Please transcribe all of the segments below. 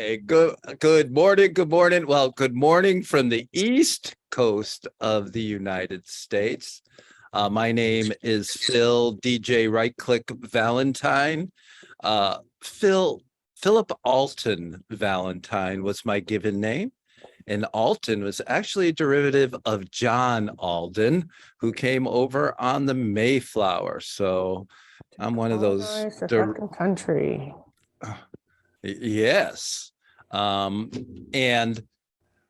Hey, good morning. Good morning. Well, good morning from the East Coast of the United States. My name is Phil DJ Right Click Valentine. Philip Alton Valentine was my given name. And Alton was actually a derivative of John Alden, who came over on the Mayflower. So I'm one of those. Nice, a second country. Yes. And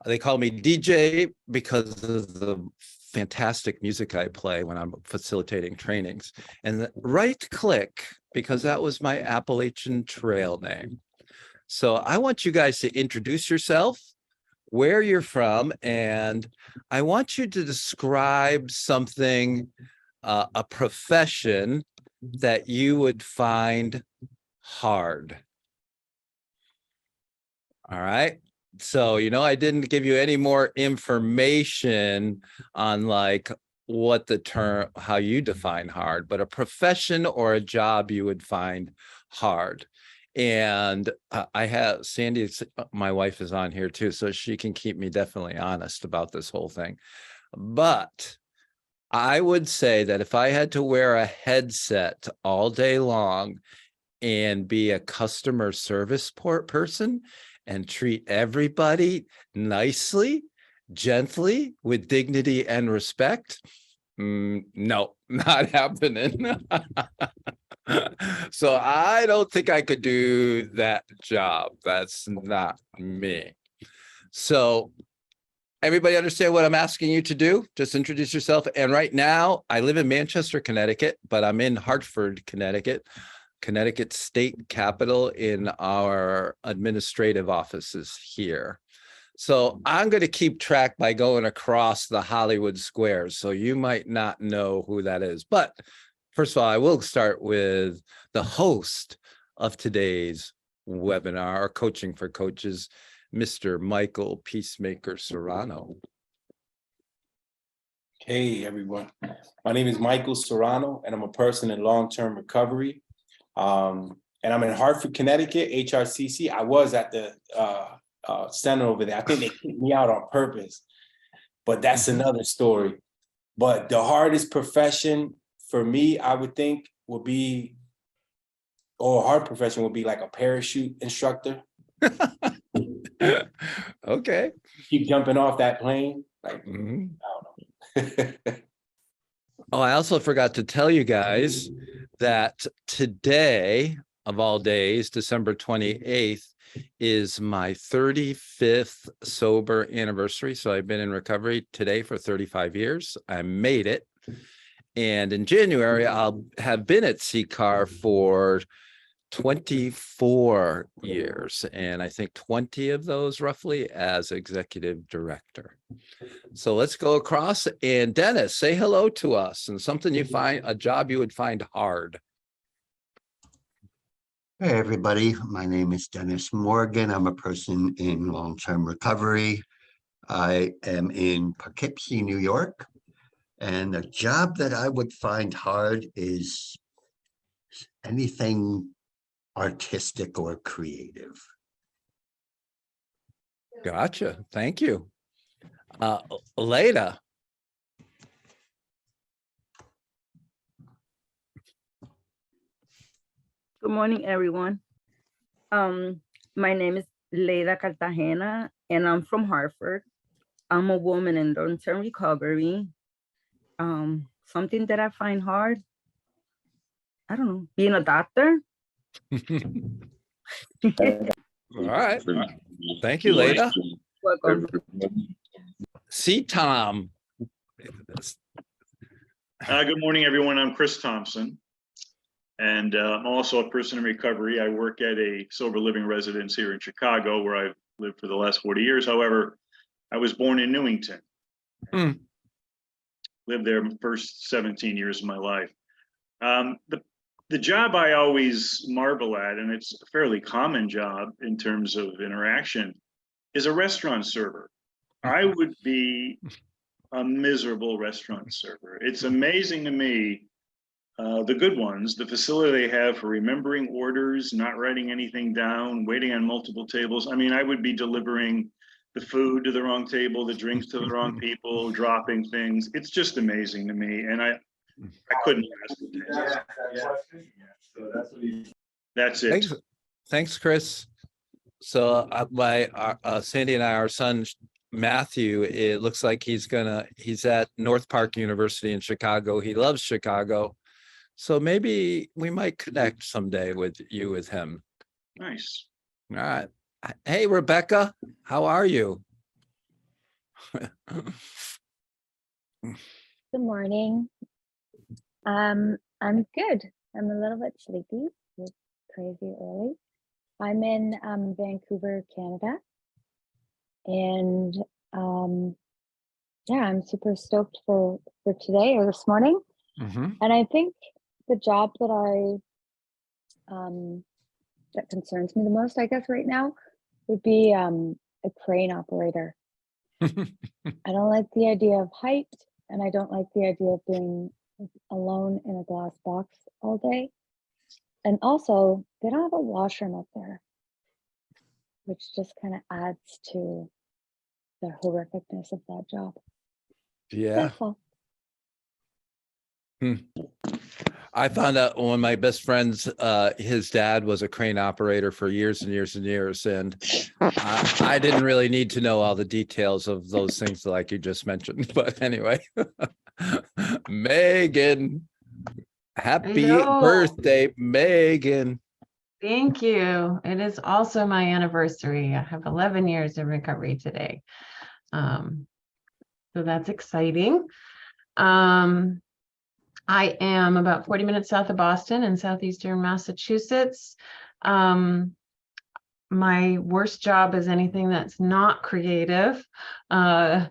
they call me DJ because of the fantastic music I play when I'm facilitating trainings. And the Right Click, because that was my Appalachian Trail name. So I want you guys to introduce yourself, where you're from, and I want you to describe something, a profession that you would find hard. All right. So, I didn't give you any more information on like what the term, how you define hard, but a profession or a job you would find hard. And I have Sandy, my wife, is on here too, so she can keep me definitely honest about this whole thing. But I would say that if I had to wear a headset all day long and be a customer service person and treat everybody nicely, gently, with dignity and respect, no, not happening. So I don't think I could do that job. That's not me. So everybody understand what I'm asking you to do? Just introduce yourself. And right now I live in Manchester, Connecticut, but I'm in Hartford, Connecticut state capital, in our administrative offices here. So I'm going to keep track by going across the Hollywood squares. So you might not know who that is. But first of all, I will start with the host of today's webinar, Coaching for Coaches, Mr. Michael Peacemaker Serrano. Hey, everyone. My name is Michael Serrano, and I'm a person in long-term recovery. And I'm in Hartford, Connecticut, HRCC. I was at the center over there. I think they kicked me out on purpose, but that's another story. But the hardest profession for me, I would think, would be, or a hard profession would be like a parachute instructor. Okay. Keep jumping off that plane. Like, I don't know. Oh, I also forgot to tell you guys that today, of all days, December 28th, is my 35th sober anniversary. So I've been in recovery today for 35 years. I made it. And in January, I'll have been at CCAR for 24 years, and I think 20 of those roughly as executive director. So let's go across, and Dennis, say hello to us, and something you find, a job you would find hard. Hey everybody, my name is Dennis Morgan. I'm a person in long-term recovery. I am in Poughkeepsie, New York, and a job that I would find hard is anything artistic or creative. Gotcha. Thank you. Leda. Good morning, everyone. My name is Leda Cartagena, and I'm from Hartford. I'm a woman in long-term recovery. Something that I find hard, I don't know, being a doctor. All right. Thank you, Leda. Welcome. See, Tom. Good morning, everyone. I'm Chris Thompson, and I'm also a person in recovery. I work at a sober living residence here in Chicago, where I've lived for the last 40 years. However, I was born in Newington. Lived there the first 17 years of my life. The job I always marvel at, and it's a fairly common job in terms of interaction, is a restaurant server. I would be a miserable restaurant server. It's amazing to me the good ones, the facility they have for remembering orders, not writing anything down, waiting on multiple tables. I mean, I would be delivering the food to the wrong table, the drinks to the wrong people, dropping things. It's just amazing to me. And I couldn't last the day. That's it. Thanks, Chris. So Sandy and I, our son Matthew, it looks like he's at North Park University in Chicago. He loves Chicago. So maybe we might connect someday with him. Nice. All right. Hey, Rebecca, how are you? Good morning. I'm good. I'm a little bit sleepy. It's crazy early. I'm in Vancouver, Canada. And yeah, I'm super stoked for today or this morning. Mm-hmm. And I think the job that that concerns me the most, I guess, right now would be a crane operator. I don't like the idea of height, and I don't like the idea of being alone in a glass box all day. And also, they don't have a washroom up there, which just kind of adds to the horrificness of that job. Yeah. That's all. I found out one of my best friends, his dad was a crane operator for years and years and years. And I didn't really need to know all the details of those things like you just mentioned. But anyway, Megan, happy Hello. birthday, Megan. Thank you. It is also my anniversary. I have 11 years of recovery today. So that's exciting. I am about 40 minutes south of Boston in southeastern Massachusetts. My worst job is anything that's not creative. And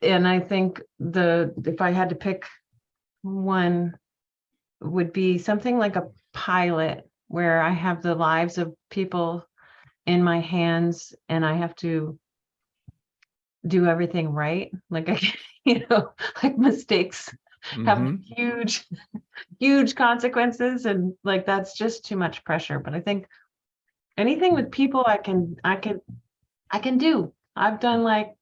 I think if I had to pick one, would be something like a pilot, where I have the lives of people in my hands and I have to do everything right. Like like mistakes have Mhm. huge consequences, and like that's just too much pressure. But I think anything with people I can do. I've done like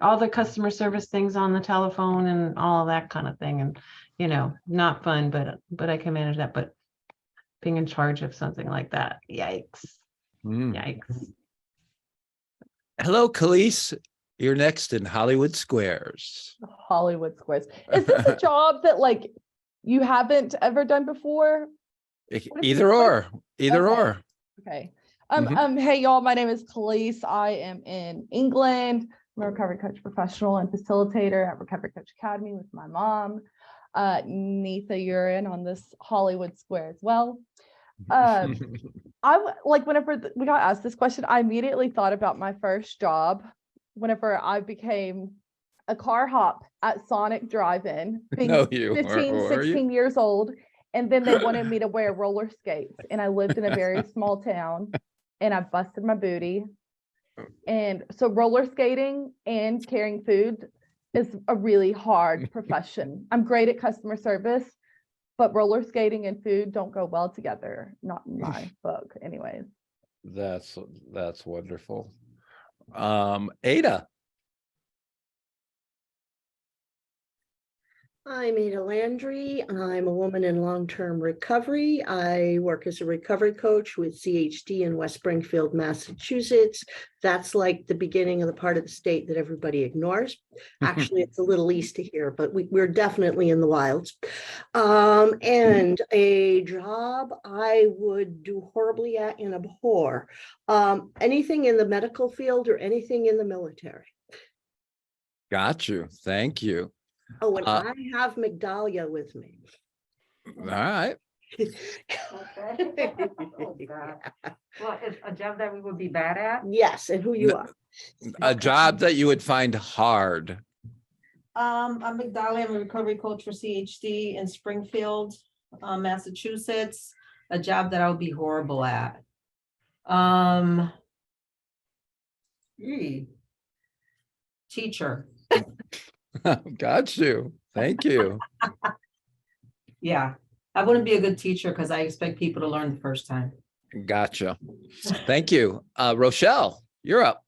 all the customer service things on the telephone and all of that kind of thing, and not fun, but I can manage that. But being in charge of something like that, yikes. Yikes. Hello, Khalees. You're next in Hollywood Squares. Hollywood Squares. Is this a job that like you haven't ever done before? Either or. Okay. Mhm. Hey y'all, my name is Khalees. I am in England. I'm a recovery coach professional and facilitator at Recovery Coach Academy with my mom. Neetha, you're in on this Hollywood Square as well. Whenever we got asked this question, I immediately thought about my first job whenever I became a car hop at Sonic Drive-In, being No, you 15, 16 years old. And then they wanted me to wear roller skates. And I lived in a very small town and I busted my booty. And so roller skating and carrying food is a really hard profession. I'm great at customer service, but roller skating and food don't go well together. Not in my book anyways. That's wonderful. Ada. I'm Ada Landry. I'm a woman in long-term recovery. I work as a recovery coach with CHD in West Springfield, Massachusetts. That's like the beginning of the part of the state that everybody ignores. Actually, it's a little east of here, but we're definitely in the wilds. And a job I would do horribly at and abhor. Anything in the medical field or anything in the military. Got you. Thank you. Oh, and I have Migdalia with me. All right. Well, it's a job that we would be bad at. Yes, and who you are. A job that you would find hard. I'm Migdalia. I'm a recovery coach for CHD in Springfield, Massachusetts. A job that I would be horrible at. Teacher. Got you. Thank you. Yeah, I wouldn't be a good teacher because I expect people to learn the first time. Gotcha. Thank you. Rochelle, you're up.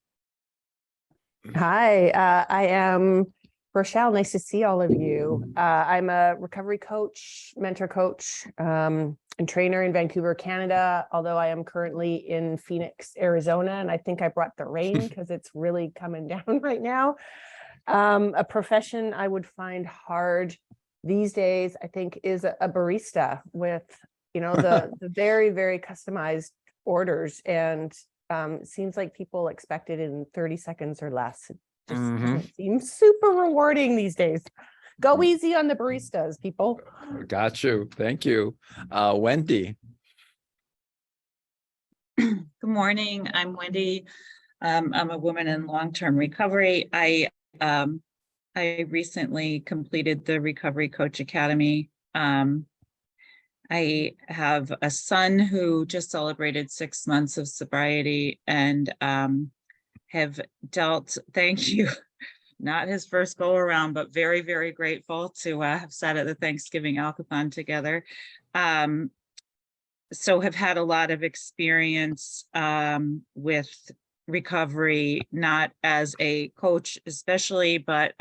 Hi, I am Rochelle. Nice to see all of you. I'm a recovery coach, mentor coach, and trainer in Vancouver, Canada, although I am currently in Phoenix, Arizona, and I think I brought the rain because it's really coming down right now. A profession I would find hard these days, I think, is a barista with, the very, very customized orders, and it seems like people expect it in 30 seconds or less. It just doesn't seem super rewarding these days. Go easy on the baristas, people. Got you. Thank you. Wendy. Good morning. I'm Wendy. I'm a woman in long-term recovery. I recently completed the Recovery Coach Academy. I have a son who just celebrated 6 months of sobriety, and have dealt, thank you, not his first go around, but very, very grateful to have sat at the Thanksgiving Alcathon together. So have had a lot of experience with recovery, not as a coach especially, but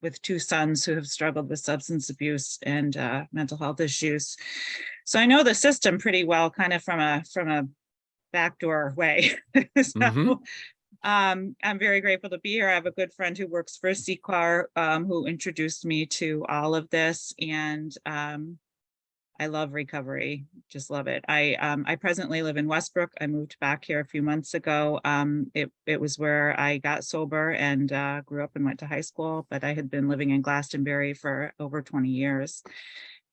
with 2 sons who have struggled with substance abuse and mental health issues. So I know the system pretty well, kind of from a backdoor way. So I'm very grateful to be here. I have a good friend who works for CQAR who introduced me to all of this, and I love recovery, just love it. I presently live in Westbrook. I moved back here a few months ago. It was where I got sober and grew up and went to high school, but I had been living in Glastonbury for over 20 years.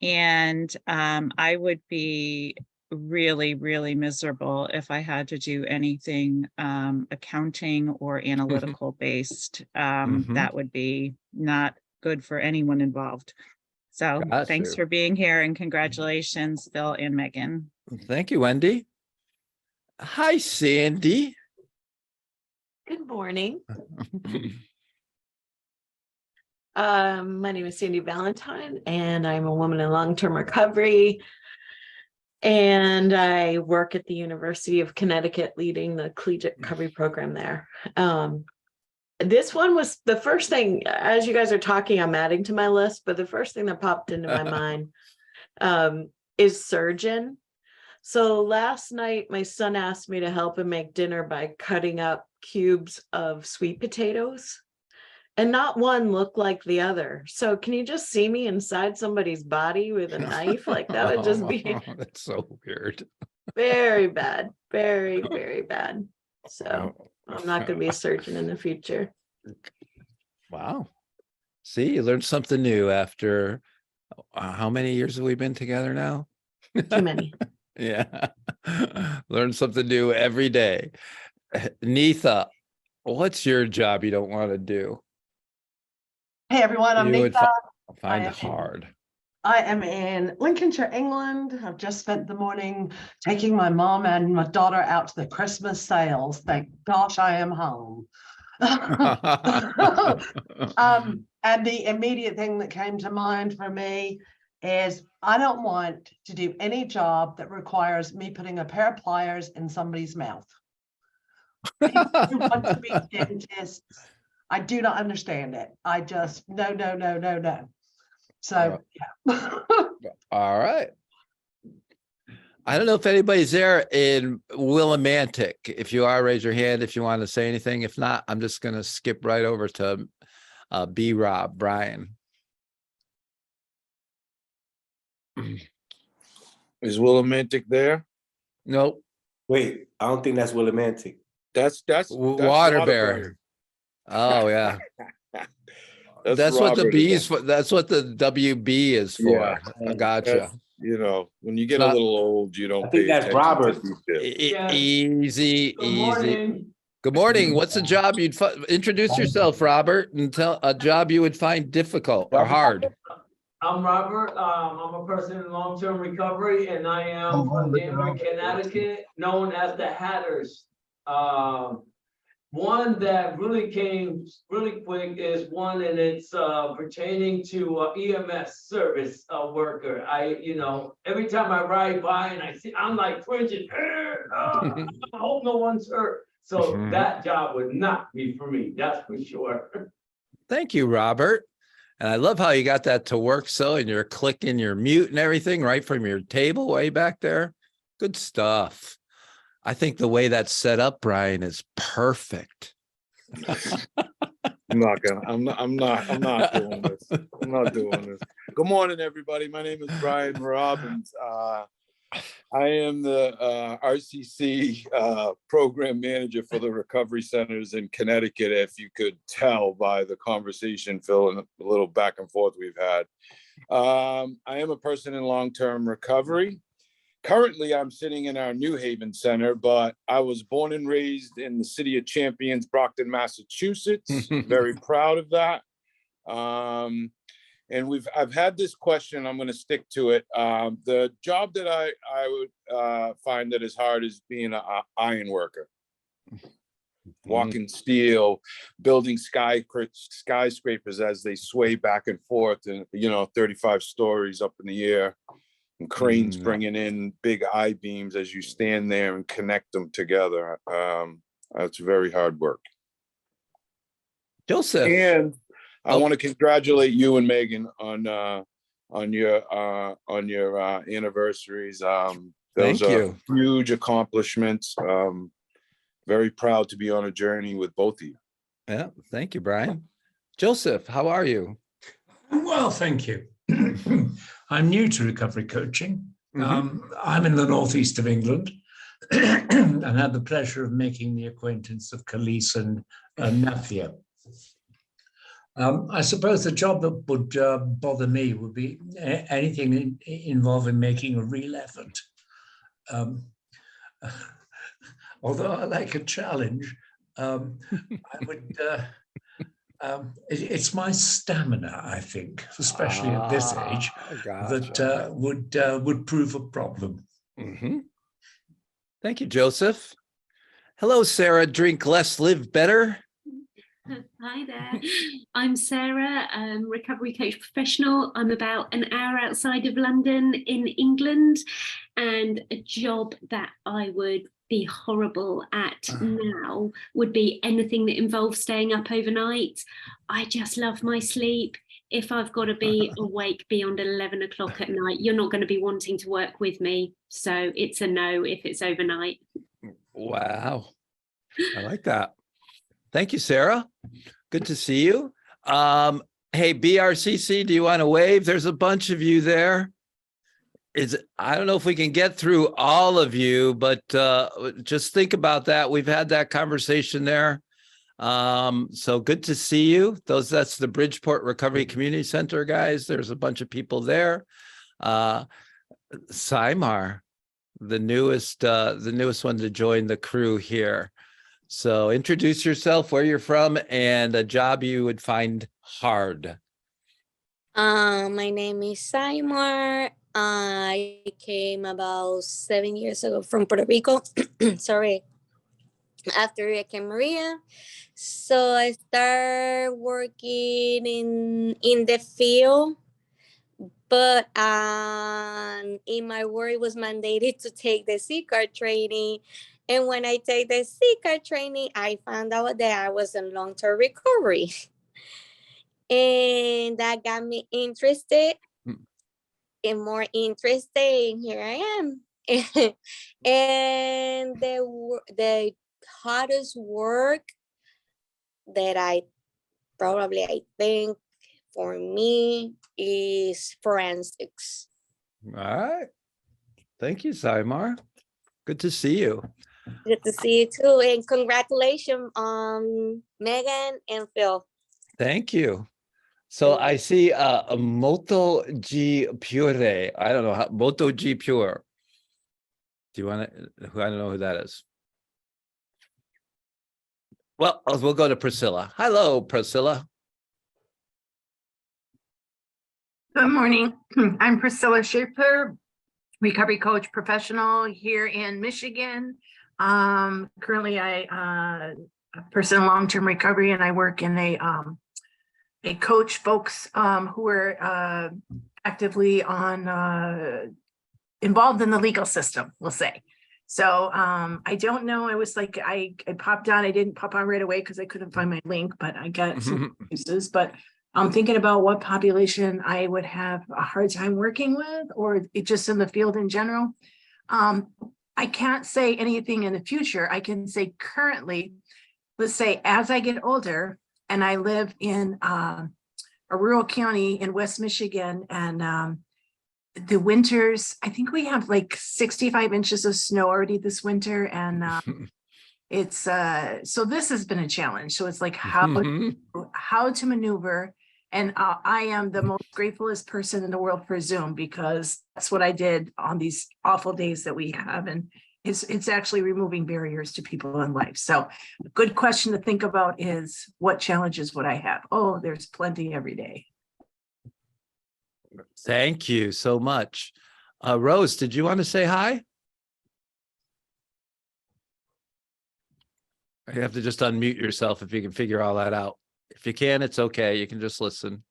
And I would be really, really miserable if I had to do anything accounting or analytical based. That would be not good for anyone involved. So thanks for being here, and congratulations, Phil and Megan. Thank you, Wendy. Hi, Sandy. Good morning. My name is Sandy Valentine, and I'm a woman in long-term recovery. And I work at the University of Connecticut leading the collegiate recovery program there. This one was the first thing, as you guys are talking, I'm adding to my list, but the first thing that popped into my mind is surgeon. So last night, my son asked me to help him make dinner by cutting up cubes of sweet potatoes, and not one looked like the other. So can you just see me inside somebody's body with a knife? Like that would just be That's so weird. very bad, very, very bad. So I'm not going to be a surgeon in the future. Wow. See, you learned something new after how many years have we been together now? Too many. Yeah. Learn something new every day. Neetha, what's your job you don't want to do? Hey everyone, I'm You would Neetha. find hard. I am in Lincolnshire, England. I've just spent the morning taking my mom and my daughter out to the Christmas sales. Thank gosh I am home. And the immediate thing that came to mind for me is I don't want to do any job that requires me putting a pair of pliers in somebody's mouth. People who want to be dentists, I do not understand it. I just no. So yeah. All right. I don't know if anybody's there in Willimantic. If you are, raise your hand if you want to say anything. If not, I'm just going to skip right over to B-Rob, Brian. Is Willimantic there? Nope. Wait, I don't think that's Willimantic. That's Waterbury. Oh yeah. That's what the B is for. That's what the WB is for. Yeah. Gotcha. You know, when you get a little old, you don't. I think that's Robert. Easy. Morning. Good morning. What's a job you'd introduce yourself, Robert, and tell a job you would find difficult or hard? I'm Robert. I'm a person in long-term recovery, and I am from Danbury, Connecticut, known as the Hatters. One that really came really quick is one, and it's pertaining to EMS service worker. Every time I ride by and I see, I'm like cringing. I hope no one's hurt. So that job would not be for me, that's for sure. Thank you, Robert. And I love how you got that to work so, and you're clicking your mute and everything right from your table way back there. Good stuff. I think the way that's set up, Brian, is perfect. I'm not doing this. I'm not doing this. Good morning, everybody. My name is Brian Robbins. I am the RCC program manager for the recovery centers in Connecticut, if you could tell by the conversation, Phil, and a little back and forth we've had. I am a person in long-term recovery. Currently, I'm sitting in our New Haven Center, but I was born and raised in the city of Champions, Brockton, Massachusetts. Very proud of that. And I've had this question, I'm going to stick to it. The job that I would find that is hard is being an iron worker. Walking steel, building skyscrapers as they sway back and forth, and 35 stories up in the air, and cranes bringing in big I-beams as you stand there and connect them together. That's very hard work. Joseph. And I want to congratulate you and Megan on your anniversaries. Those are huge accomplishments. Very proud to be on a journey with both of you. Yeah, thank you, Brian. Joseph, how are you? Well, thank you. I'm new to recovery coaching. I'm in the northeast of England and had the pleasure of making the acquaintance of Khalees and Nafia. I suppose the job that would bother me would be anything involving making a real effort. Although I like a challenge, I would. It's my stamina, I think, especially at this age, that would prove a problem. Thank you, Joseph. Hello, Sarah. Drink less, live better. Hi there, I'm Sarah, recovery coach professional. I'm about an hour outside of London in England, and a job that I would be horrible at now would be anything that involves staying up overnight. I just love my sleep. If I've got to be awake beyond 11 o'clock at night, you're not going to be wanting to work with me. So it's a no if it's overnight. Wow. I like that. Thank you, Sarah. Good to see you. Hey, BRCC, do you want to wave? There's a bunch of you there. I don't know if we can get through all of you, but just think about that. We've had that conversation there. So good to see you. That's the Bridgeport Recovery Community Center, guys. There's a bunch of people there. Simar, the newest one to join the crew here. So introduce yourself, where you're from, and a job you would find hard. My name is Simar. I came about 7 years ago from Puerto Rico. Sorry. After Hurricane Maria. So I started working in the field, but in my work it was mandated to take the C-card training. And when I take the C-card training, I found out that I was in long-term recovery. And that got me interested and more interested, and here I am. And the hardest work that I think for me is forensics. All right. Thank you, Simar. Good to see you. Good to see you too. And congratulations, Megan and Phil. Thank you. So I see a Moto G Pure. I don't know how Moto G Pure. Do you want to? I don't know who that is. Well, we'll go to Priscilla. Hello, Priscilla. Good morning. I'm Priscilla Schaefer, recovery coach professional here in Michigan. Currently, I person in long-term recovery, and I work in a coach folks who are actively on involved in the legal system, we'll say. So I don't know. I was like, I popped on. I didn't pop on right away because I couldn't find my link, but I got some uses. But I'm thinking about what population I would have a hard time working with, or just in the field in general. I can't say anything in the future. I can say currently, let's say as I get older and I live in a rural county in West Michigan, and the winters, I think we have like 65 inches of snow already this winter. And it's so this has been a challenge. So it's like how to maneuver. And I am the most gratefulest person in the world for Zoom, because that's what I did on these awful days that we have. And it's actually removing barriers to people in life. So a good question to think about is, what challenges would I have? Oh, there's plenty every day. Thank you so much. Rose, did you want to say hi? You have to just unmute yourself if you can figure all that out. If you can, it's okay. You can just listen.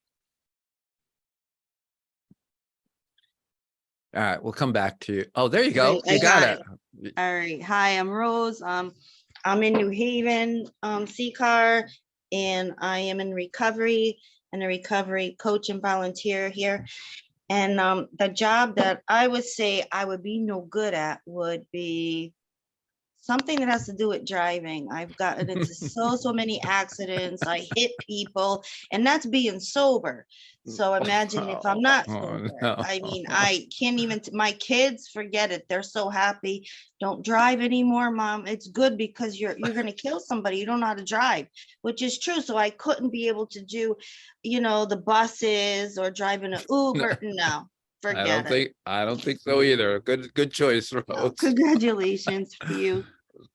All right, we'll come back to you. Oh, there you go. Great, You got it. All right. Hi, I'm Rose. I'm in New Haven, CCAR, and I am in recovery and a recovery coach and volunteer here. And the job that I would say I would be no good at would be something that has to do with driving. I've gotten into so many accidents. I hit people, and that's being sober. So imagine if I'm not sober. I mean, I can't even, my kids, forget it. They're so happy. Don't drive anymore, Mom. It's good because you're going to kill somebody. You don't know how to drive, which is true. So I couldn't be able to do, you know, the buses or driving an Uber. No, forget it. I don't think so either. Good choice, Rose. No, congratulations for you.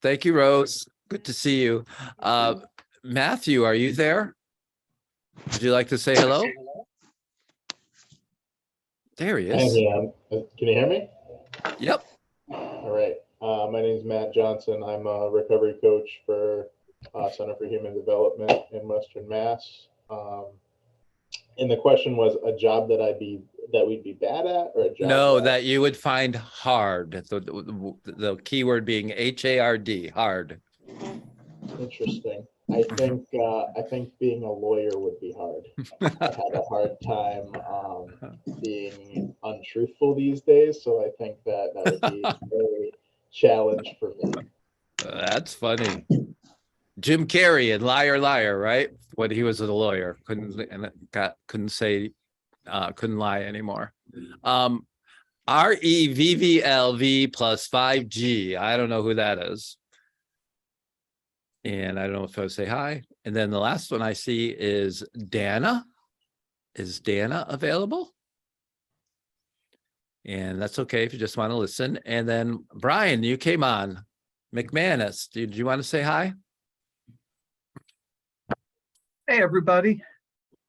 Thank you, Rose. Good to see you. Matthew, are you there? Would you like to say hello? There he I is. am. Can you hear me? Yep. All right. My name is Matt Johnson. I'm a recovery coach for Center for Human Development in Western Mass. And the question was a job that we'd be bad at, or a job? No, that you would find hard. The key word being HARD, hard. Interesting. I think being a lawyer would be hard. I have a hard time being untruthful these days, so I think that would be a challenge for me. That's funny. Jim Carrey in Liar Liar, right? When he was a lawyer, couldn't lie anymore. REVVLV plus 5G. I don't know who that is. And I don't know if I say hi. And then the last one I see is Dana. Is Dana available? And that's okay if you just want to listen. And then Brian, you came on. McManus, did you want to say hi? Hey, everybody.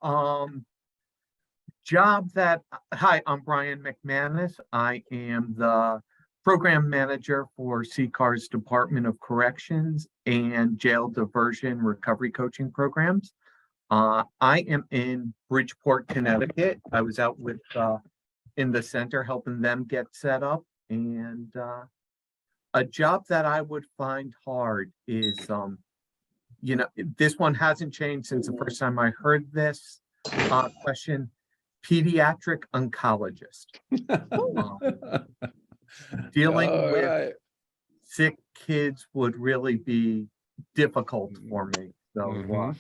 Hi, I'm Brian McManus. I am the program manager for CCAR's Department of Corrections and Jail Diversion Recovery Coaching Programs. I am in Bridgeport, Connecticut. I was out with in the center helping them get set up. And a job that I would find hard is, you know, this one hasn't changed since the first time I heard this question, pediatric oncologist. Dealing with sick kids would really be difficult for me. So,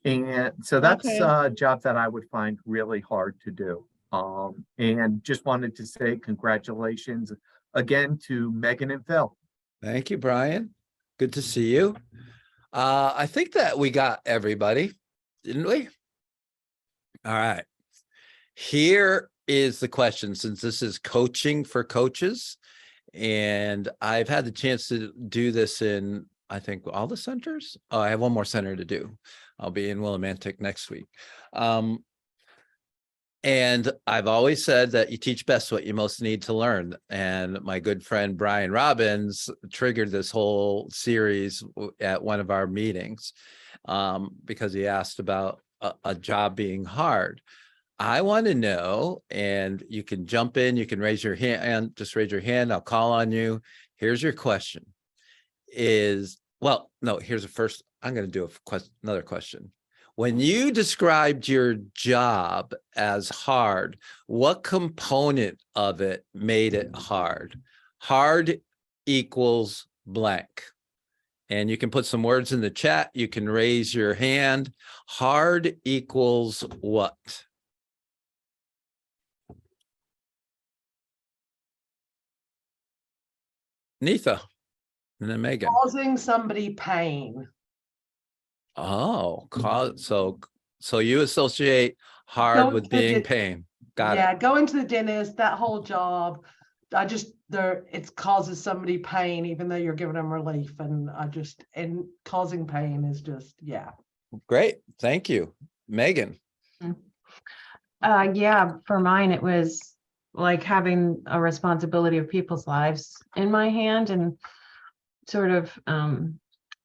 and so that's a job that I would find really hard to do. And just wanted to say congratulations again to Megan and Phil. Thank you, Brian. Good to see you. I think that we got everybody, didn't we? All right. Here is the question, since this is coaching for coaches, and I've had the chance to do this in, I think, all the centers. Oh, I have one more center to do. I'll be in Willimantic next week. And I've always said that you teach best what you most need to learn. And my good friend Brian Robbins triggered this whole series at one of our meetings because he asked about a job being hard. I want to know, and you can jump in, you can raise your hand, just raise your hand, I'll call on you. Here's your question well, no, here's the first, I'm going to do another question. When you described your job as hard, what component of it made it hard? Hard equals blank. And you can put some words in the chat. You can raise your hand. Hard equals what? Neetha, and then Megan. Causing somebody pain. Oh, so you associate hard with being pain. Got it. Yeah, going to the dentist, that whole job, it causes somebody pain, even though you're giving them relief. And causing pain is just, yeah. Great. Thank you. Megan. Yeah, for mine, it was like having a responsibility of people's lives in my hand and sort of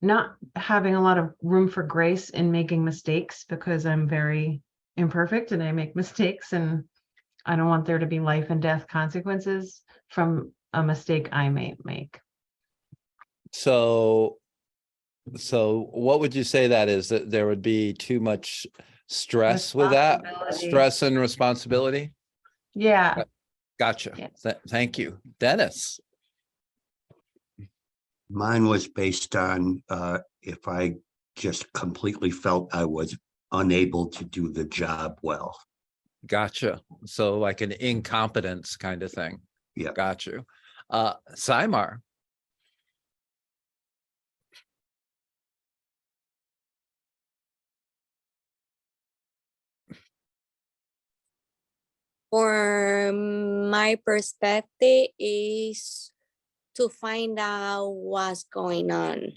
not having a lot of room for grace in making mistakes because I'm very imperfect and I make mistakes, and I don't want there to be life and death consequences from a mistake I may make. So what would you say that is? That there would be too much stress with that? Stress and responsibility? Yeah. Gotcha. Thank you. Dennis. Mine was based on if I just completely felt I was unable to do the job well. Gotcha. So like an incompetence kind of thing. Yeah. Got you. Simar. For my perspective is to find out what's going on.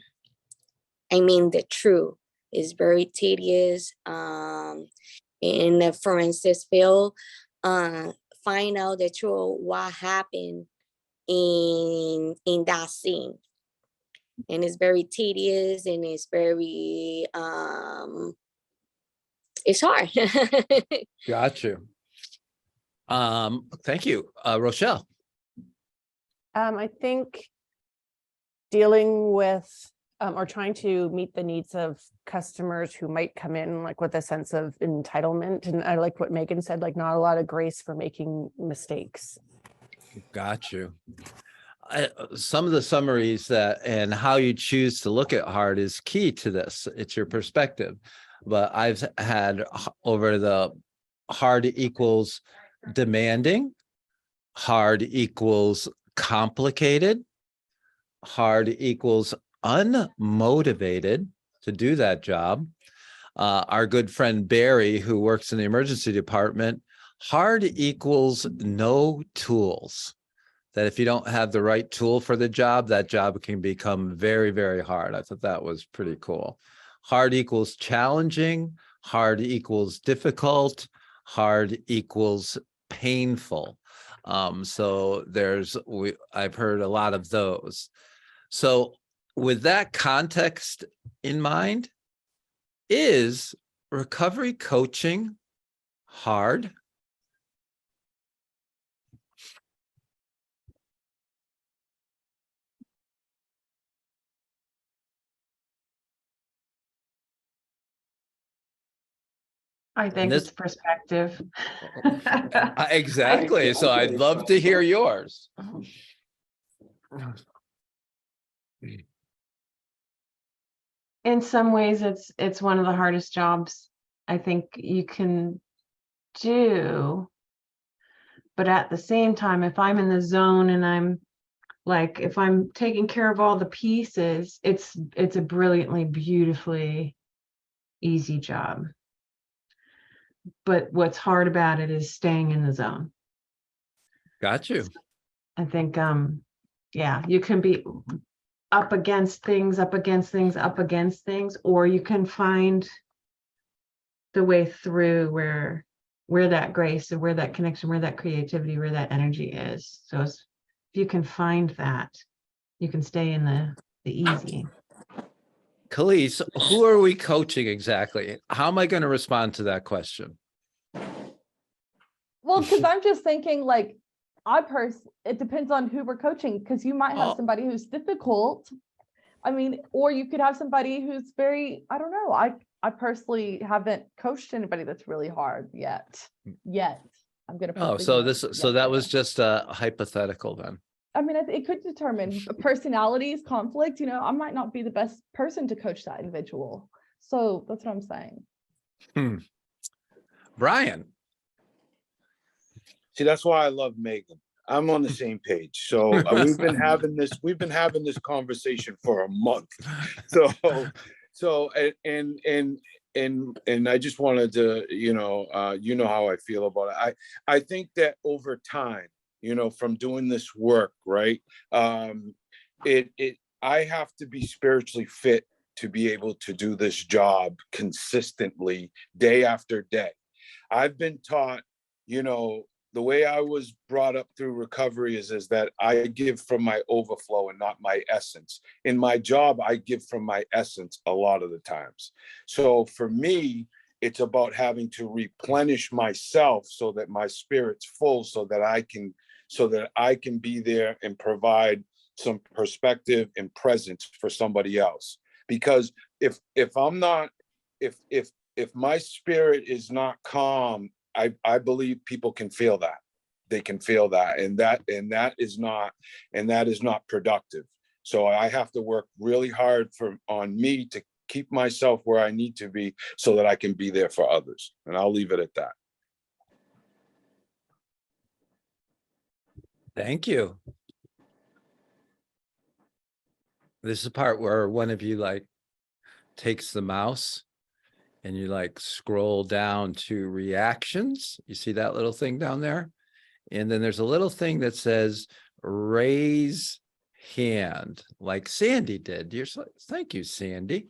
I mean, the truth is very tedious. In the forensics field, find out the truth, what happened in that scene. And it's very tedious and it's very, it's hard. Got you. Thank you. Rochelle. I think dealing with or trying to meet the needs of customers who might come in like with a sense of entitlement. And I like what Megan said, like not a lot of grace for making mistakes. Got you. Some of the summaries that and how you choose to look at hard is key to this. It's your perspective. But I've had over the hard equals demanding, hard equals complicated, hard equals unmotivated to do that job. Our good friend Barry, who works in the emergency department, hard equals no tools. That if you don't have the right tool for the job, that job can become very, very hard. I thought that was pretty cool. Hard equals challenging, hard equals difficult, hard equals painful. So I've heard a lot of those. So with that context in mind, is recovery coaching hard? I think it's perspective. Exactly. So I'd love to hear yours. In some ways, it's one of the hardest jobs I think you can do. But at the same time, if I'm in the zone and I'm like, if I'm taking care of all the pieces, it's a brilliantly, beautifully easy job. But what's hard about it is staying in the zone. Got you. I think, yeah, you can be up against things, or you can find the way through where where that grace and where that connection, where that creativity, where that energy is. So if you can find that, you can stay in the easy. Khalees, who are we coaching exactly? How am I going to respond to that question? Well, because I'm just thinking like, it depends on who we're coaching, because you might have somebody who's difficult. I mean, or you could have somebody who's very, I don't know. I personally haven't coached anybody that's really hard yet. I'm going to. Oh, so that was just a hypothetical then. I mean, it could determine personalities, conflict. I might not be the best person to coach that individual. So that's what I'm saying. Brian. See, that's why I love Megan. I'm on the same page. So we've been having this conversation for a month. So and I just wanted to, you know how I feel about it. I think that over time, from doing this work, right? I have to be spiritually fit to be able to do this job consistently, day after day. I've been taught, the way I was brought up through recovery is that I give from my overflow and not my essence. In my job, I give from my essence a lot of the times. So for me, it's about having to replenish myself so that my spirit's full, so that I can be there and provide some perspective and presence for somebody else. Because if my spirit is not calm, I believe people can feel that. They can feel that, and that is not productive. So I have to work really hard on me to keep myself where I need to be so that I can be there for others. And I'll leave it at that. Thank you. This is the part where one of you takes the mouse and you scroll down to reactions. You see that little thing down there? And then there's a little thing that says raise hand, like Sandy did. Thank you, Sandy.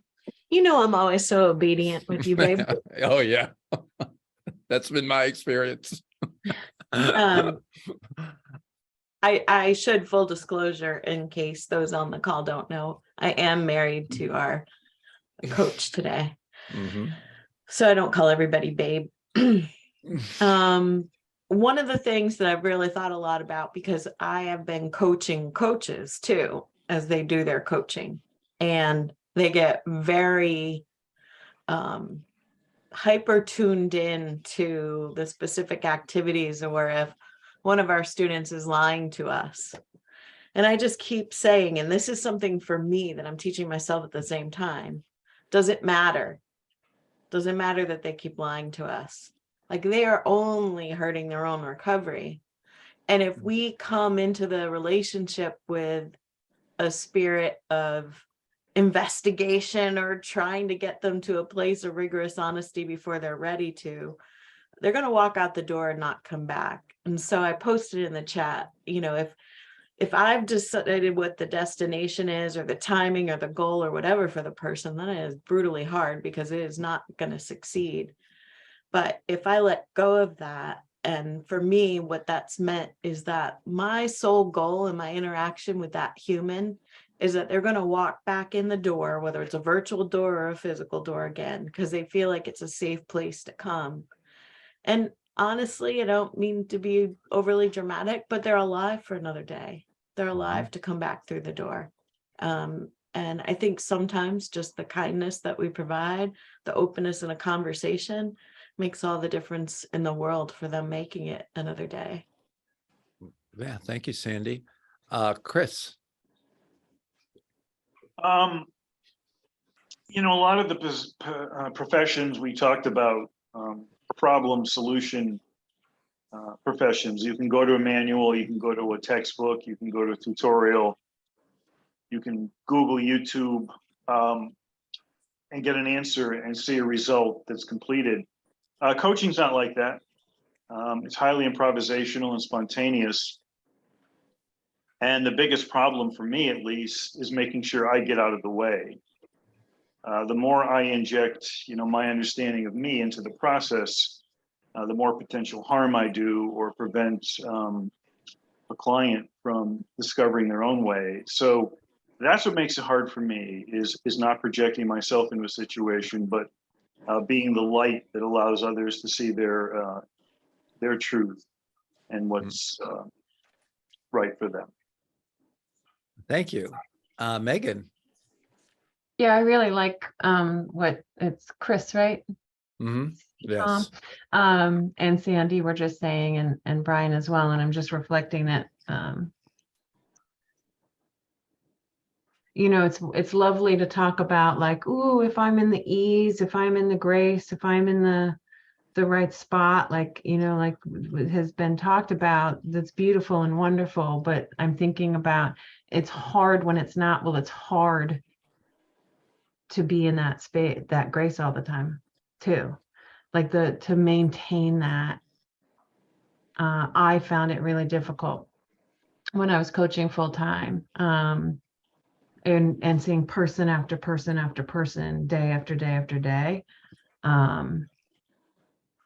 I'm always so obedient with you, babe. Oh, yeah. That's been my experience. I should, full disclosure, in case those on the call don't know, I am married to our coach today. Mm-hmm. So I don't call everybody babe. One of the things that I've really thought a lot about, because I have been coaching coaches too, as they do their coaching, and they get very hyper tuned in to the specific activities, or if one of our students is lying to us. And I just keep saying, and this is something for me that I'm teaching myself at the same time, doesn't matter. Doesn't matter that they keep lying to us. They are only hurting their own recovery. And if we come into the relationship with a spirit of investigation or trying to get them to a place of rigorous honesty before they're ready to, they're going to walk out the door and not come back. And so I posted in the chat, if I've decided what the destination is, or the timing, or the goal, or whatever for the person, then it is brutally hard, because it is not going to succeed. But if I let go of that, and for me, what that's meant is that my sole goal in my interaction with that human is that they're going to walk back in the door, whether it's a virtual door or a physical door again, because they feel like it's a safe place to come. And honestly, I don't mean to be overly dramatic, but they're alive for another day. They're alive to come back through the door. And I think sometimes just the kindness that we provide, the openness in a conversation, makes all the difference in the world for them making it another day. Yeah, thank you, Sandy. Chris. A lot of the professions we talked about, problem solution professions. You can go to a manual, you can go to a textbook, you can go to a tutorial, you can Google YouTube and get an answer and see a result that's completed. Coaching's not like that. It's highly improvisational and spontaneous. And the biggest problem for me, at least, is making sure I get out of the way. The more I inject, my understanding of me into the process, the more potential harm I do or prevent a client from discovering their own way. So that's what makes it hard for me is not projecting myself into a situation, but being the light that allows others to see their truth and what's right for them. Thank you. Megan. Yeah, I really like what it's Chris, right? Yes. And Sandy were just saying, and Brian as well, and I'm just reflecting that you know, it's lovely to talk about like, ooh, if I'm in the ease, if I'm in the grace, if I'm in the right spot, like, you know, like has been talked about, that's beautiful and wonderful. But I'm thinking about it's hard when it's not. Well, it's hard to be in that space, that grace all the time too. Like to maintain that. I found it really difficult when I was coaching full time. And seeing person after person after person, day after day after day.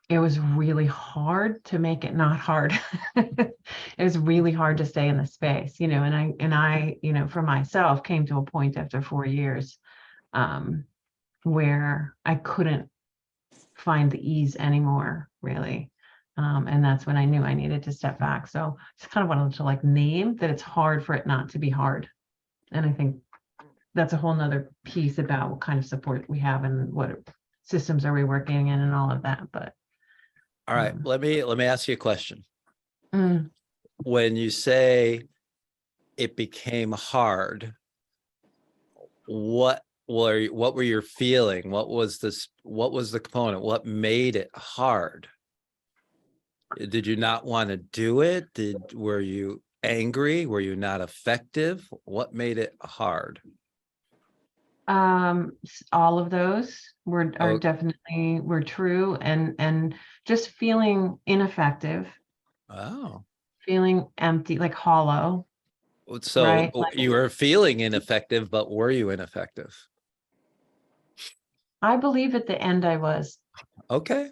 It was really hard to make it not hard. It was really hard to stay in the space, you know, and I, you know, for myself came to a point after 4 years where I couldn't find the ease anymore, really. And that's when I knew I needed to step back. So just kind of wanted to like name that it's hard for it not to be hard. And I think that's a whole nother piece about what kind of support we have and what systems are we working in and all of that. But all right, let me ask you a question. Mm. When you say it became hard, what were you feeling? What was the component? What made it hard? Did you not want to do it? Were you angry? Were you not effective? What made it hard? All of those are Oh. definitely were true, and just feeling ineffective, Oh, feeling empty, like hollow. so Right, like- you were feeling ineffective, but were you ineffective? I believe at the end I was. Okay.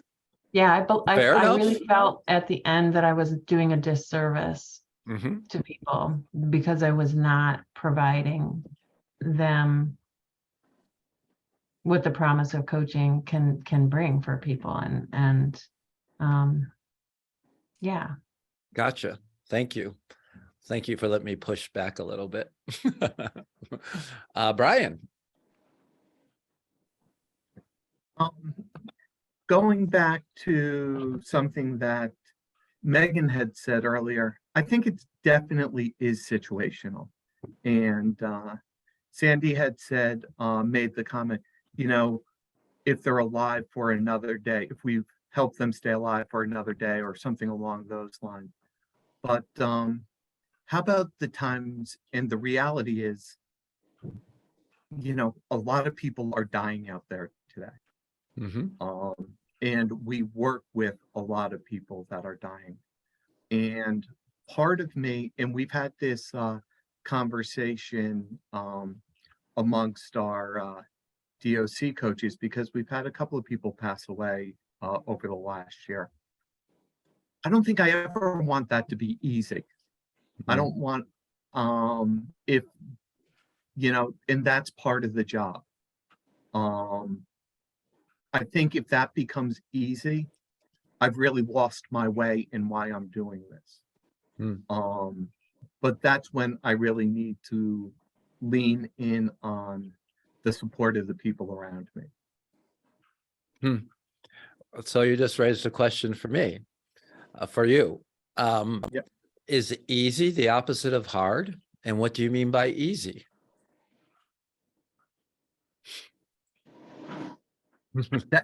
Yeah, Fair I enough. really felt at the end that I was doing a disservice to people because I was not providing them what the promise of coaching can bring for people, and yeah. Gotcha. Thank you. Thank you for letting me push back a little bit. Brian. Going back to something that Megan had said earlier, I think it definitely is situational. And Sandy had said, made the comment, you know, if they're alive for another day, if we've helped them stay alive for another day or something along those lines. But how about the times, and the reality is, you know, a lot of people are dying out there today. And we work with a lot of people that are dying. And part of me, and we've had this conversation amongst our DOC coaches, because we've had a couple of people pass away over the last year. I don't think I ever want that to be easy. I don't want, if, you know, and that's part of the job. I think if that becomes easy, I've really lost my way in why I'm doing this. But that's when I really need to lean in on the support of the people around me. So you just raised a question for me, for you. Is easy the opposite of hard? And what do you mean by easy?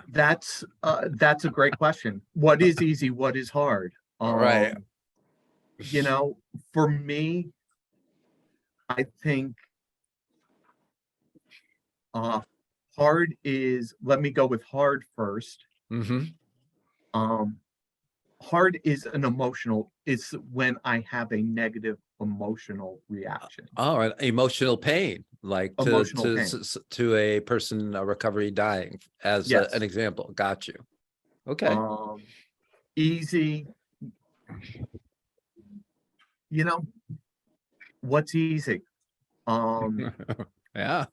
That's a great question. What is easy? What is hard? Right. You know, for me, I think hard is, let me go with hard first. Hard is an emotional, it's when I have a negative emotional reaction. Oh, an emotional pain, like Emotional pain. to a person, a recovery dying, as Yes. an example. Got you. Okay. easy. You know, what's easy? Yeah.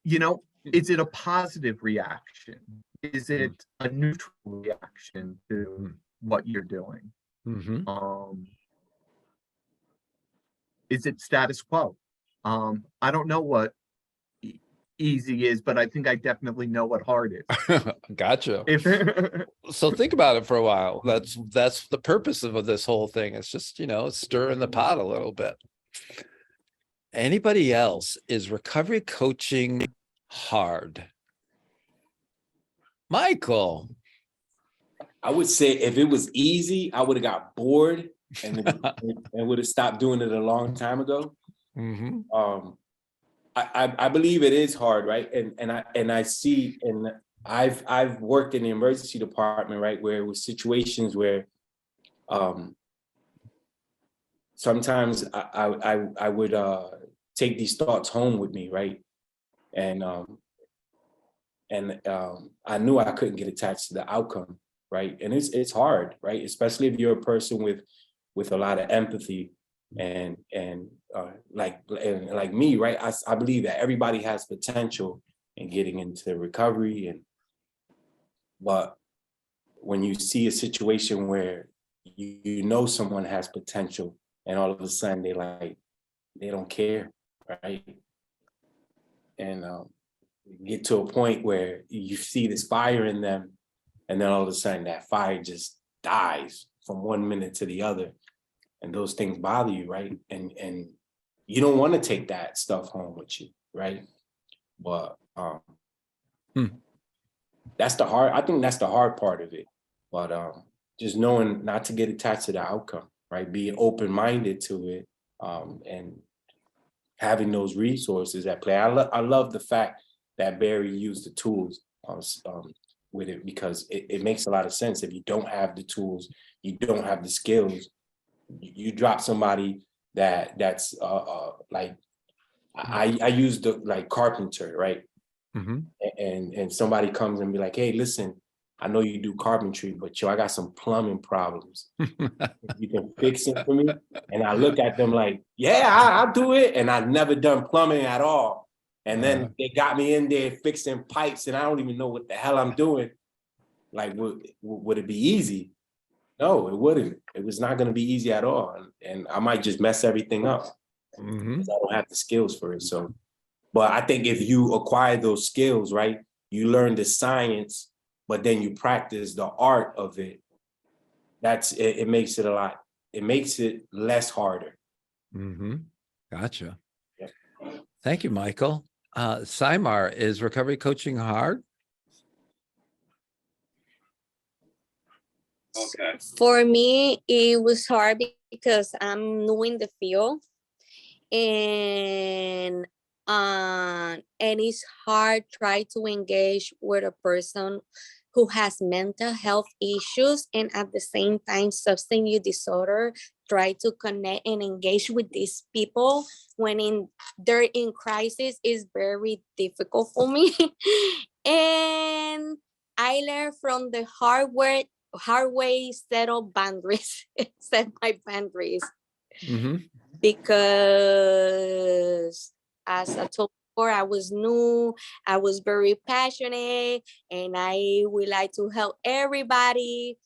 You know, is it a positive reaction? Is it a neutral reaction to what you're doing? Is it status quo? I don't know what easy is, but I think I definitely know what hard is. Gotcha. So think about it for a while. That's the purpose of this whole thing. It's just, you know, stirring the pot a little bit. Anybody else? Is recovery coaching hard? Michael. I would say if it was easy, I would have got bored and would have stopped doing it a long time ago. I believe it is hard, right? And I see, and I've worked in the emergency department, right, where it was situations where sometimes I would take these thoughts home with me, right? And I knew I couldn't get attached to the outcome, right? And it's hard, right? Especially if you're a person with a lot of empathy and like me, right? I believe that everybody has potential in getting into recovery, but when you see a situation where you know someone has potential and all of a sudden they don't care, right? And get to a point where you see this fire in them, and then all of a sudden that fire just dies from one minute to the other, and those things bother you, right? And you don't want to take that stuff home with you, right? But that's the hard. I think that's the hard part of it. But just knowing not to get attached to the outcome, right? Being open-minded to it, and having those resources at play. I love the fact that Barry used the tools with it, because it makes a lot of sense. If you don't have the tools, you don't have the skills, you drop somebody that's like I use the like carpenter, right? And somebody comes and be like, hey, listen, I know you do carpentry, but I got some plumbing problems. You can fix it for me? And I look at them like, yeah, I'll do it. And I've never done plumbing at all. And then they got me in there fixing pipes, and I don't even know what the hell I'm doing. Like, would it be easy? No, it wouldn't. It was not going to be easy at all. And I might just mess everything up because I don't have the skills for it. So, but I think if you acquire those skills, right, you learn the science, but then you practice the art of it. It makes it it makes it less harder. Gotcha. Yep. Thank you, Michael. Simar, is recovery coaching hard? Okay. For me, it was hard because I'm new in the field, and it's hard try to engage with a person who has mental health issues and at the same time substance use disorder. Try to connect and engage with these people when they're in crisis is very difficult for me. And I learned from the hard way set up boundaries, set my boundaries. Because as I told before, I was new, I was very passionate, and I would like to help everybody.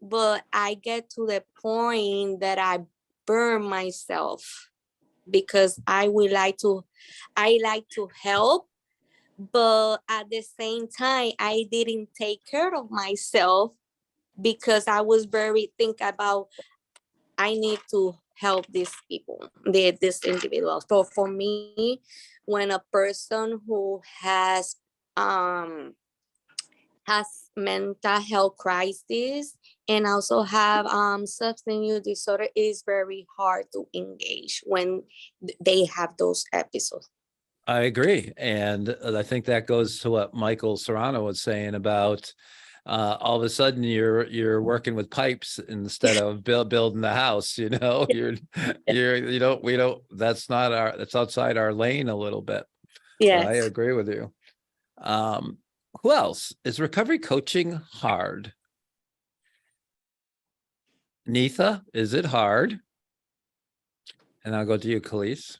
But I get to the point that I burn myself because I like to help, but at the same time, I didn't take care of myself because I was very think about I need to help these people, this individual. So for me, when a person who has mental health crisis and also have substance use disorder, it is very hard to engage when they have those episodes. I agree. And I think that goes to what Michael Serrano was saying about all of a sudden you're working with pipes instead of building the house, you know. That's outside our lane a little bit. Yes. So I agree with you. Who else? Is recovery coaching hard? Neetha, is it hard? And I'll go to you, Khalees.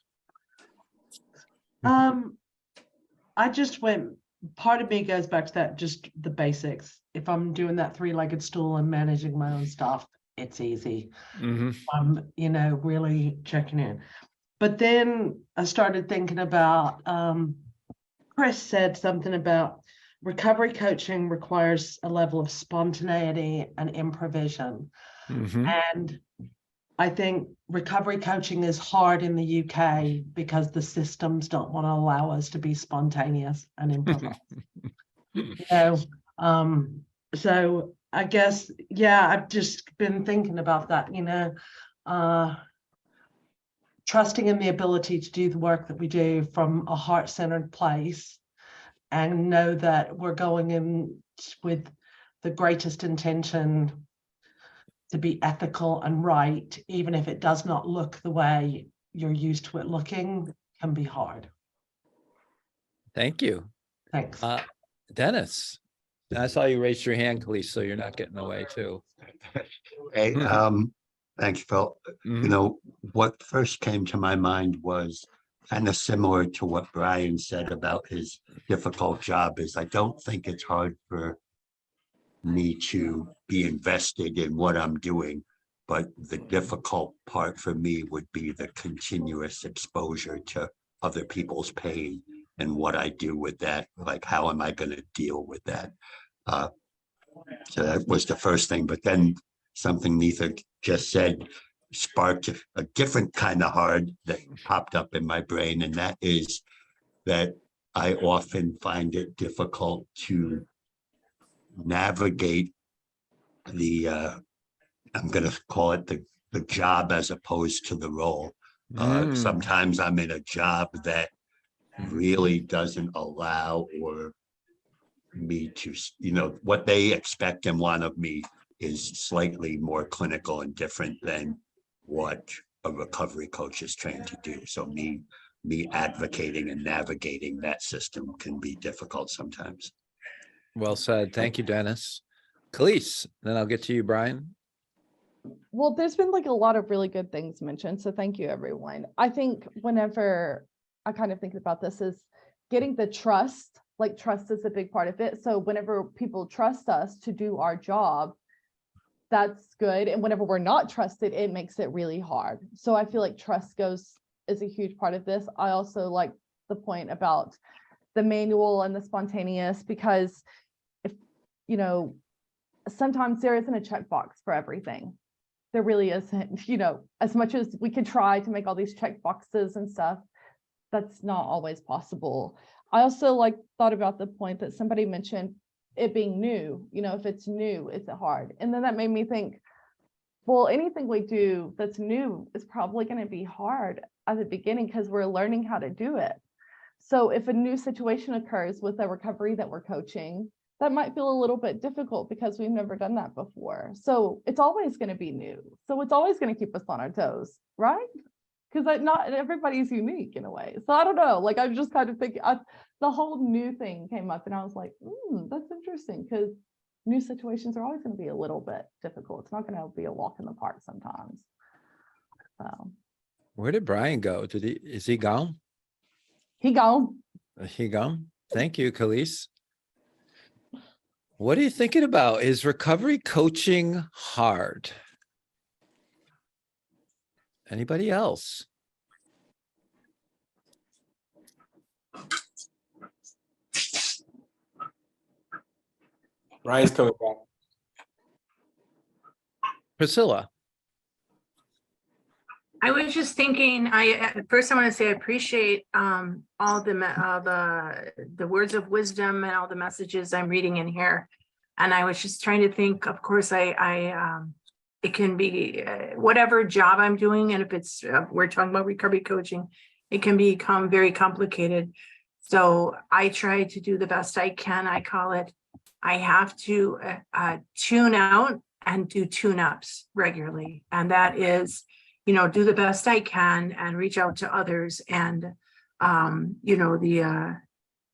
I just went, part of me goes back to that, just the basics. If I'm doing that three-legged stool and managing my own stuff, it's easy. I'm, really checking in. But then I started thinking about, Chris said something about recovery coaching requires a level of spontaneity and improvisation. And I think recovery coaching is hard in the UK because the systems don't want to allow us to be spontaneous and improvise. So I guess, I've just been thinking about that, trusting in the ability to do the work that we do from a heart-centered place and know that we're going in with the greatest intention to be ethical and right, even if it does not look the way you're used to it looking, can be hard. Thank you. Thanks. Dennis, I saw you raise your hand, Khalees, so you're not getting away too. Hey, thanks, Phil. What first came to my mind was kind of similar to what Brian said about his difficult job. Is I don't think it's hard for me to be invested in what I'm doing, but the difficult part for me would be the continuous exposure to other people's pain and what I do with that. Like, how am I going to deal with that? So that was the first thing. But then something Neetha just said sparked a different kind of hard that popped up in my brain, and that is that I often find it difficult to navigate the I'm going to call it the job as opposed to the role. Sometimes I'm in a job that really doesn't allow or me to, what they expect and want of me is slightly more clinical and different than what a recovery coach is trained to do. So me advocating and navigating that system can be difficult sometimes. Well said. Thank you, Dennis. Khalees, then I'll get to you, Brian. Well, there's been like a lot of really good things mentioned. So thank you, everyone. I think whenever I kind of think about this is getting the trust, like trust is a big part of it. So whenever people trust us to do our job, that's good. And whenever we're not trusted, it makes it really hard. So I feel like trust is a huge part of this. I also like the point about the manual and the spontaneous, because if, sometimes there isn't a checkbox for everything. There really isn't, as much as we can try to make all these check boxes and stuff, that's not always possible. I also thought about the point that somebody mentioned, it being new. If it's new, it's hard. And then that made me think, well, anything we do that's new is probably going to be hard at the beginning because we're learning how to do it. So if a new situation occurs with a recovery that we're coaching, that might feel a little bit difficult because we've never done that before. So it's always going to be new. So it's always going to keep us on our toes, right? Because not everybody's unique in a way. So I don't know, I'm just kind of thinking, the whole new thing came up and I was like, that's interesting, because new situations are always going to be a little bit difficult. It's not going to be a walk in the park sometimes. So. Where did Brian go? Is he gone? He gone. He gone. Thank you, Khalees. What are you thinking about? Is recovery coaching hard? Anybody else? Ryan's coming back. Priscilla. I was just thinking, first I want to say I appreciate all the words of wisdom and all the messages I'm reading in here. And I was just trying to think, of course, it can be whatever job I'm doing. And if it's, we're talking about recovery coaching, it can become very complicated. So I try to do the best I can. I call it, I have to tune out and do tune-ups regularly. And that is, do the best I can and reach out to others and,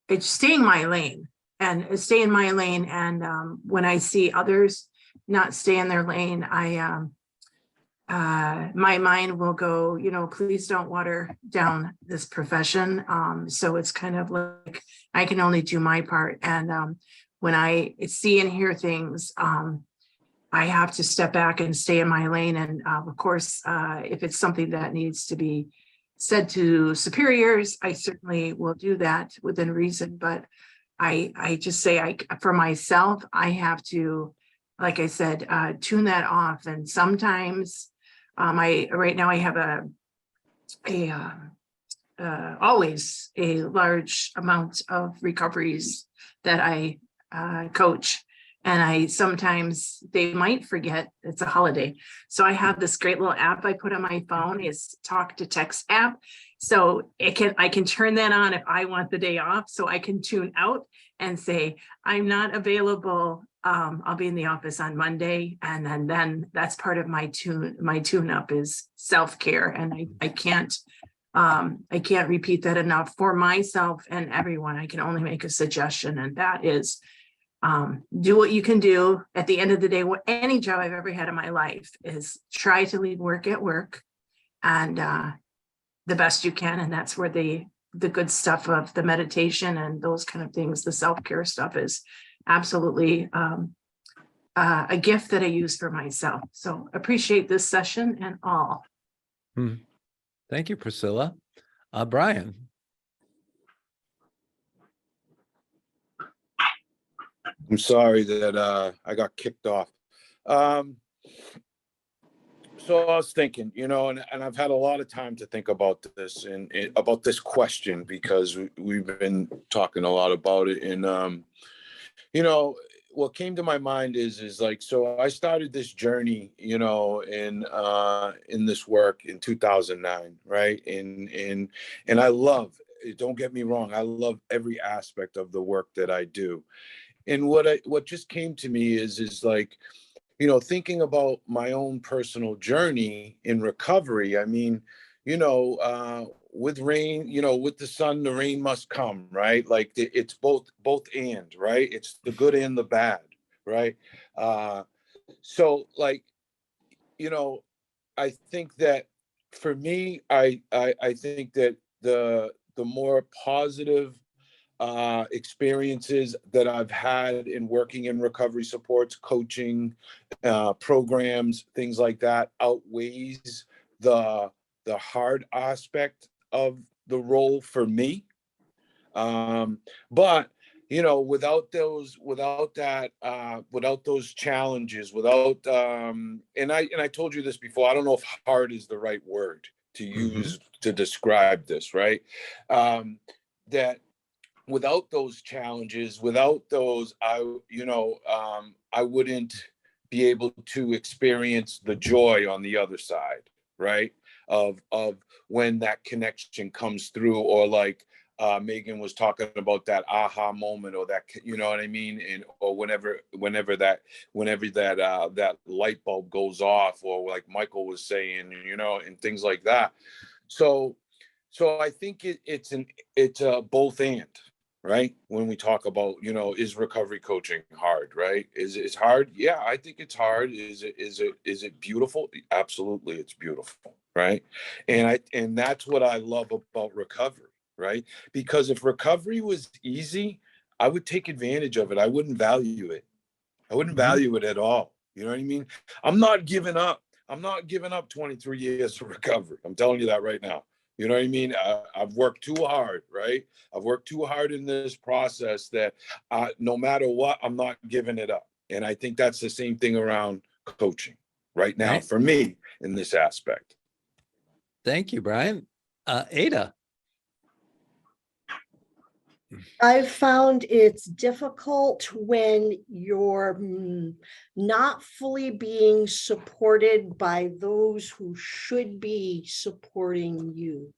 it's stay in my lane and stay in my lane. And when I see others not stay in their lane, I my mind will go, please don't water down this profession. So it's kind of like I can only do my part. And when I see and hear things, I have to step back and stay in my lane. And of course, if it's something that needs to be said to superiors, I certainly will do that within reason. But I just say, for myself, I have to, like I said, tune that off. And sometimes right now I have always a large amount of recoveries that I coach. And sometimes they might forget it's a holiday. So I have this great little app I put on my phone. It's talk to text app. So I can turn that on if I want the day off. So I can tune out and say, I'm not available. I'll be in the office on Monday. And then that's part of my tune up is self-care. And I can't repeat that enough for myself and everyone. I can only make a suggestion, and that is do what you can do. At the end of the day, any job I've ever had in my life is try to leave work at work and the best you can. And that's where the good stuff of the meditation and those kind of things, the self-care stuff is absolutely a gift that I use for myself. So appreciate this session and all. Thank you, Priscilla. Brian. I'm sorry that I got kicked off. So I was thinking, and I've had a lot of time to think about this and about this question because we've been talking a lot about it. And, what came to my mind is like, so I started this journey, in this work in 2009, right? And I love, don't get me wrong, I love every aspect of the work that I do. And what just came to me is like, thinking about my own personal journey in recovery. I mean, with rain, with the sun, the rain must come, right? Like it's both and, right? It's the good and the bad, right? So like, I think that for me, I think that the more positive experiences that I've had in working in recovery supports, coaching, programs, things like that outweighs the hard aspect of the role for me. But without those challenges, and I told you this before, I don't know if hard is the right word to use to describe this, right? That without those challenges, without those, I wouldn't be able to experience the joy on the other side, right? Of when that connection comes through, or like Megan was talking about that aha moment, or that, you know what I mean? And or whenever that light bulb goes off, or like Michael was saying, and things like that. So I think it's a both and, right? When we talk about, is recovery coaching hard, right? Is it hard? Yeah, I think it's hard. Is it beautiful? Absolutely, it's beautiful, right? And that's what I love about recovery, right? Because if recovery was easy, I would take advantage of it. I wouldn't value it. I wouldn't value it at all. You know what I mean? I'm not giving up 23 years of recovery. I'm telling you that right now. You know what I mean? I've worked too hard, right? I've worked too hard in this process that no matter what, I'm not giving it up. And I think that's the same thing around coaching right now for me in this aspect. Thank you, Brian. Ada. I've found it's difficult when you're not fully being supported by those who should be supporting you,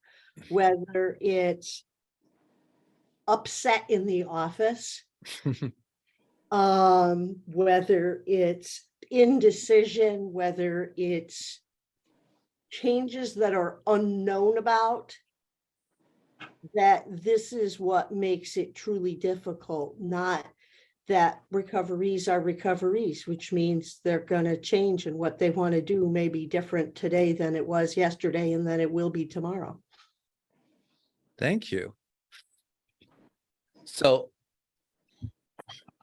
whether it's upset in the office, whether it's indecision, whether it's changes that are unknown about. That this is what makes it truly difficult, not that recoveries are recoveries, which means they're going to change, and what they want to do may be different today than it was yesterday, and then it will be tomorrow. Thank you. So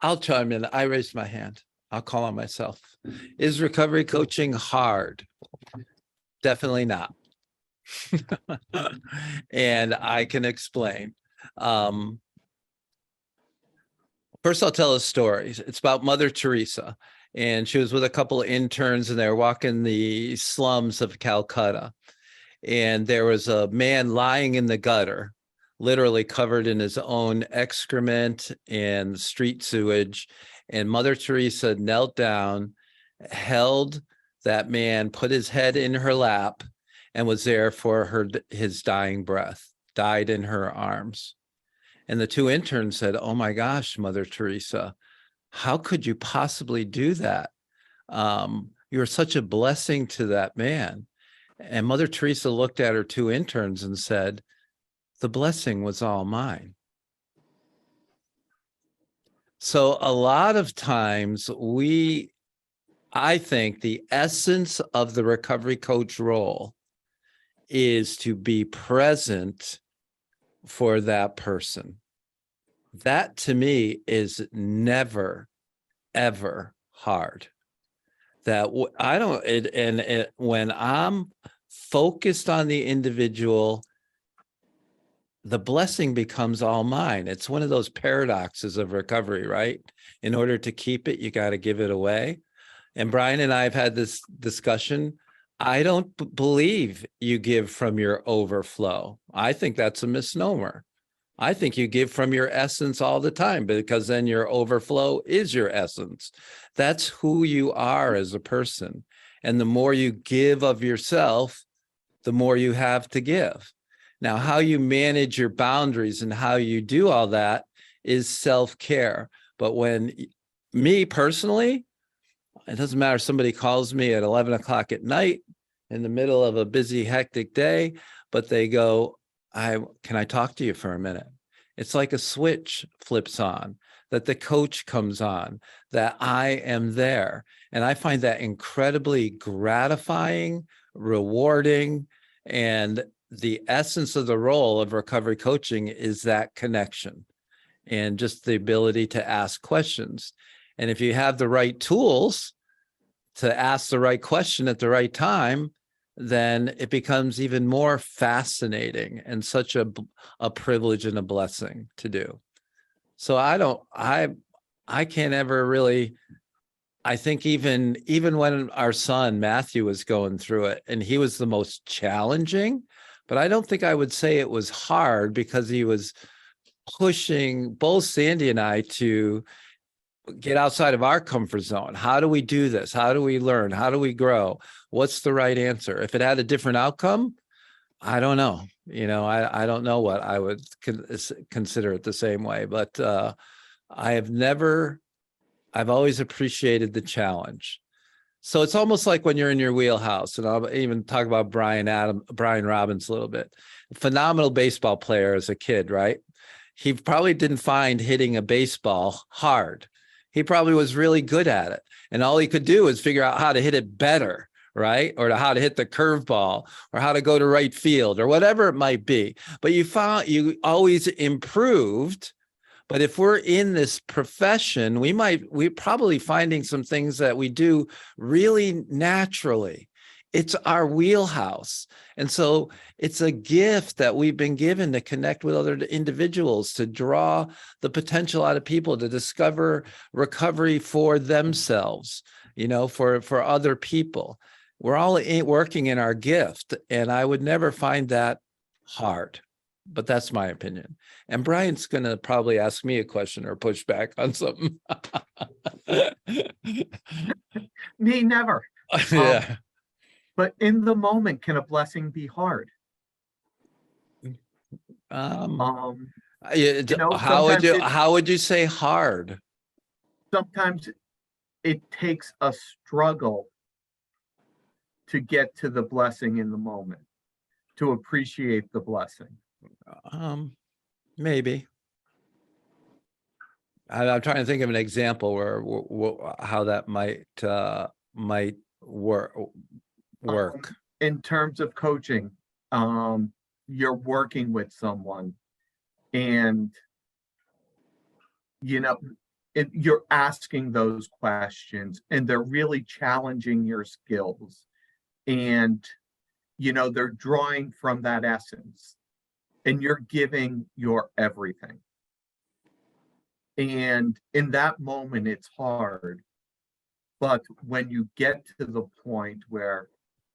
I'll chime in. I raised my hand. I'll call on myself. Is recovery coaching hard? Definitely not. And I can explain. First, I'll tell a story. It's about Mother Teresa. And she was with a couple of interns, and they were walking the slums of Calcutta. And there was a man lying in the gutter, literally covered in his own excrement and street sewage. And Mother Teresa knelt down, held that man, put his head in her lap, and was there for his dying breath, died in her arms. And the two interns said, "Oh my gosh, Mother Teresa, how could you possibly do that? You were such a blessing to that man." And Mother Teresa looked at her two interns and said, "The blessing was all mine." So a lot of times I think the essence of the recovery coach role is to be present for that person. That to me is never, ever hard. That I don't, when I'm focused on the individual, the blessing becomes all mine. It's one of those paradoxes of recovery, right? In order to keep it, you got to give it away. And Brian and I have had this discussion. I don't believe you give from your overflow. I think that's a misnomer. I think you give from your essence all the time, because then your overflow is your essence. That's who you are as a person. And the more you give of yourself, the more you have to give. Now, how you manage your boundaries and how you do all that is self-care. But when me personally, it doesn't matter if somebody calls me at 11 o'clock at night in the middle of a busy, hectic day, but they go, can I talk to you for a minute? It's like a switch flips on, that the coach comes on, that I am there. And I find that incredibly gratifying, rewarding, and the essence of the role of recovery coaching is that connection and just the ability to ask questions. And if you have the right tools to ask the right question at the right time, then it becomes even more fascinating and such a privilege and a blessing to do. So I can't ever really, I think even when our son Matthew was going through it, and he was the most challenging, but I don't think I would say it was hard, because he was pushing both Sandy and I to get outside of our comfort zone. How do we do this? How do we learn? How do we grow? What's the right answer? If it had a different outcome, I don't know. I don't know what I would consider it the same way, but I've always appreciated the challenge. So it's almost like when you're in your wheelhouse, and I'll even talk about Brian Robbins a little bit. Phenomenal baseball player as a kid, right? He probably didn't find hitting a baseball hard. He probably was really good at it. And all he could do is figure out how to hit it better, right? Or how to hit the curveball, or how to go to right field, or whatever it might be. But you always improved. But if we're in this profession, we're probably finding some things that we do really naturally. It's our wheelhouse. And so it's a gift that we've been given to connect with other individuals, to draw the potential out of people, to discover recovery for themselves, for other people. We're all working in our gift, and I would never find that hard. But that's my opinion. And Brian's going to probably ask me a question or push back on something. Me, never. Yeah. But in the moment, can a blessing be hard? How would you say hard? Sometimes it takes a struggle to get to the blessing in the moment, to appreciate the blessing. Maybe. I'm trying to think of an example where how that might work. In terms of coaching, you're working with someone and, you know, you're asking those questions and they're really challenging your skills. And, you know, they're drawing from that essence and you're giving your everything. And in that moment, it's hard. But when you get to the point where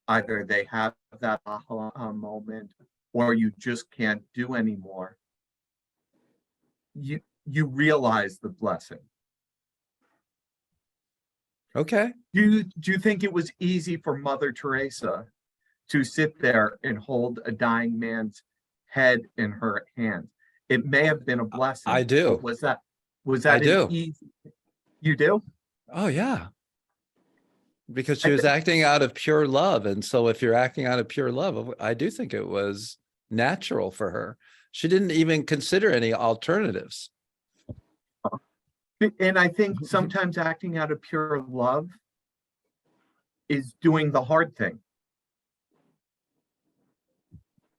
either they have that aha moment or you just can't do anymore, you realize the blessing. Okay. Do you think it was easy for Mother Teresa to sit there and hold a dying man's head in her hands? It may have been a blessing. I do. But was that I do. easy? You do? Oh yeah. Because she was acting out of pure love. And so if you're acting out of pure love, I do think it was natural for her. She didn't even consider any alternatives. And I think sometimes acting out of pure love is doing the hard thing.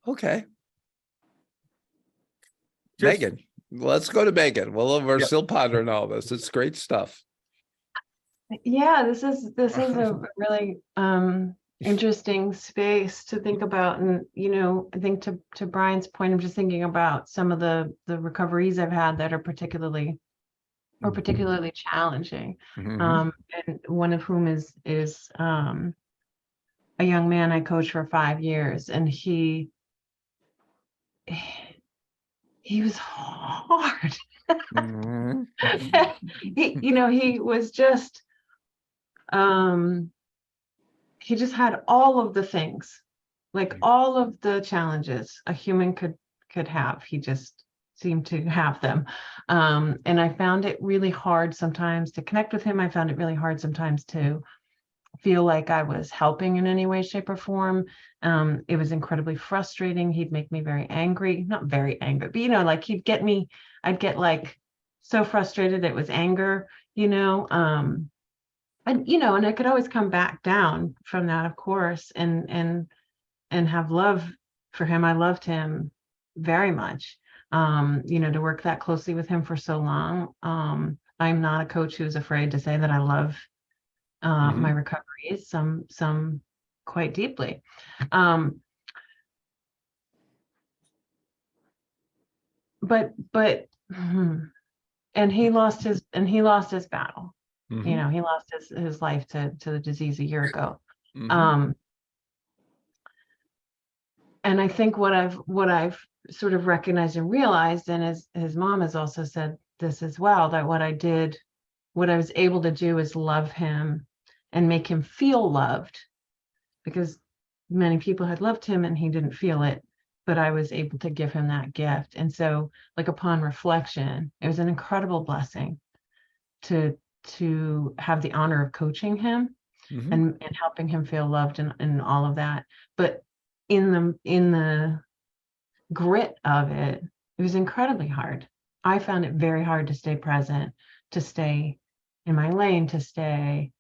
Okay. Megan, let's go to Megan. Well, we're still pondering all this. It's great stuff. Yeah, this is a really interesting space to think about. And, you know, I think to Brian's point, I'm just thinking about some of the recoveries I've had that are particularly challenging. And one of whom is a young man I coached for 5 years, and he was hard. He was just he just had all of the things, like all of the challenges a human could have. He just seemed to have them. And I found it really hard sometimes to connect with him. I found it really hard sometimes to feel like I was helping in any way, shape, or form. It was incredibly frustrating. He'd make me very angry, not very angry, but, like I'd get like so frustrated it was anger, and I could always come back down from that, of course, and have love for him. I loved him very much. To work that closely with him for so long. I'm not a coach who's afraid to say that I love my recoveries, some quite deeply. But and he lost his battle. He lost his life to the disease a year ago. And I think what I've sort of recognized and realized, and his mom has also said this as well, that what I was able to do is love him and make him feel loved, because many people had loved him and he didn't feel it, but I was able to give him that gift. And so, like, upon reflection, it was an incredible blessing to have the honor of coaching him and helping him feel loved and all of that. But in the grit of it, it was incredibly hard. I found it very hard to stay present, to stay in my lane, to stay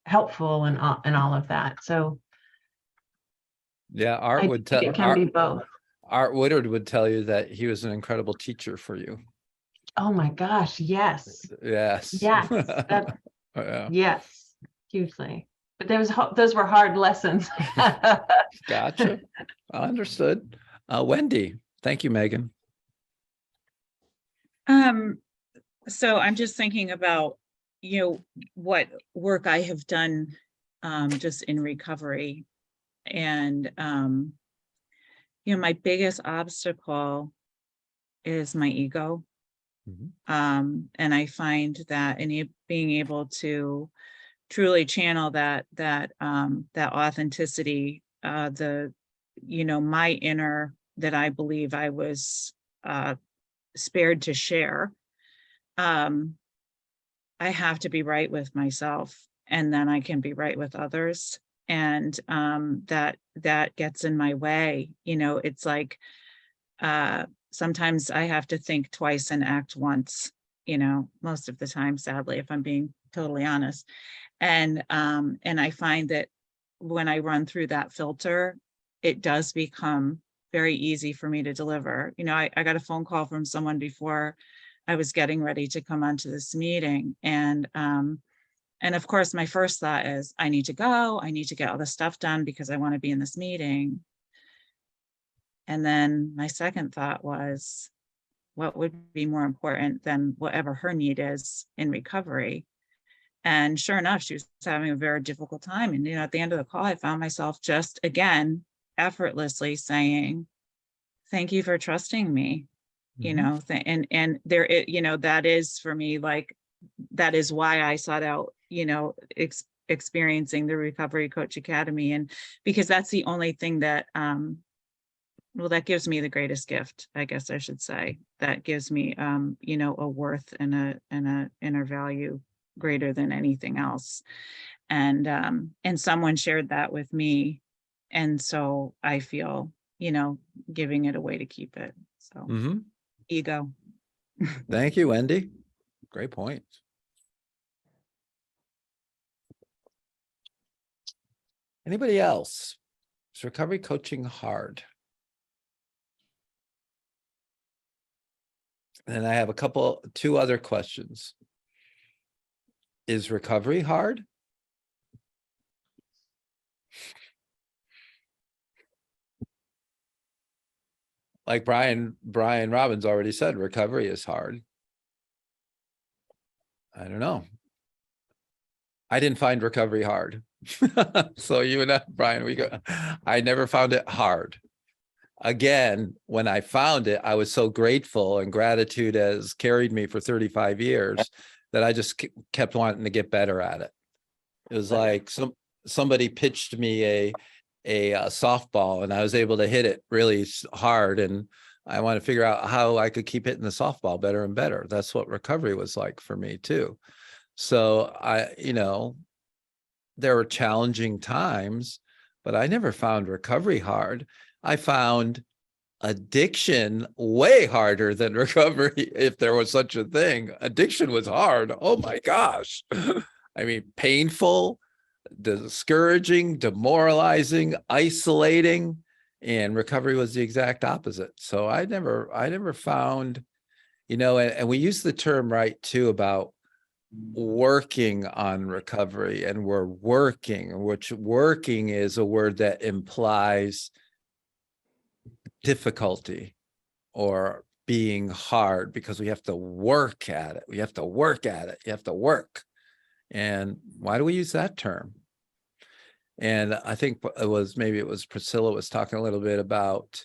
helpful and all of that. So yeah, Art would tell it can be both. Art Woodard would tell you that he was an incredible teacher for you. Oh my gosh, yes. Yes. Yes, hugely. But those were hard lessons. Gotcha. Understood. Wendy, thank you, Megan. So I'm just thinking about, what work I have done just in recovery. And, my biggest obstacle is my ego. And I find that being able to truly channel that authenticity, my inner, that I believe I was spared to share. I have to be right with myself, and then I can be right with others. And that gets in my way. It's like sometimes I have to think twice and act once, most of the time, sadly, if I'm being totally honest. And I find that when I run through that filter, it does become very easy for me to deliver. I got a phone call from someone before I was getting ready to come onto this meeting. And of course, my first thought is, I need to go, I need to get all this stuff done because I want to be in this meeting. And then my second thought was, what would be more important than whatever her need is in recovery? And sure enough, she was having a very difficult time. And, at the end of the call, I found myself just, again, effortlessly saying, thank you for trusting me, and there, that is for me, like, that is why I sought out, experiencing the Recovery Coach Academy. And because that's the only thing that, that gives me the greatest gift, I guess I should say, that gives me, a worth and a inner value greater than anything else. And someone shared that with me. And so I feel, giving it away to keep it. So ego. Thank you, Wendy. Great point. Anybody else? Is recovery coaching hard? And I have two other questions. Is recovery hard? Like Brian Robbins already said, recovery is hard. I don't know. I didn't find recovery hard. So you and I, Brian, I never found it hard. Again, when I found it, I was so grateful, and gratitude has carried me for 35 years that I just kept wanting to get better at it. It was like somebody pitched me a softball, and I was able to hit it really hard, and I want to figure out how I could keep hitting the softball better and better. That's what recovery was like for me too. So there were challenging times, but I never found recovery hard. I found addiction way harder than recovery, if there was such a thing. Addiction was hard. Oh my gosh. I mean, painful, discouraging, demoralizing, isolating, and recovery was the exact opposite. So I never found, and we use the term, right, too, about working on recovery, and we're working, which working is a word that implies difficulty or being hard, because we have to work at it. You have to work. And why do we use that term? And I think maybe it was Priscilla was talking a little bit about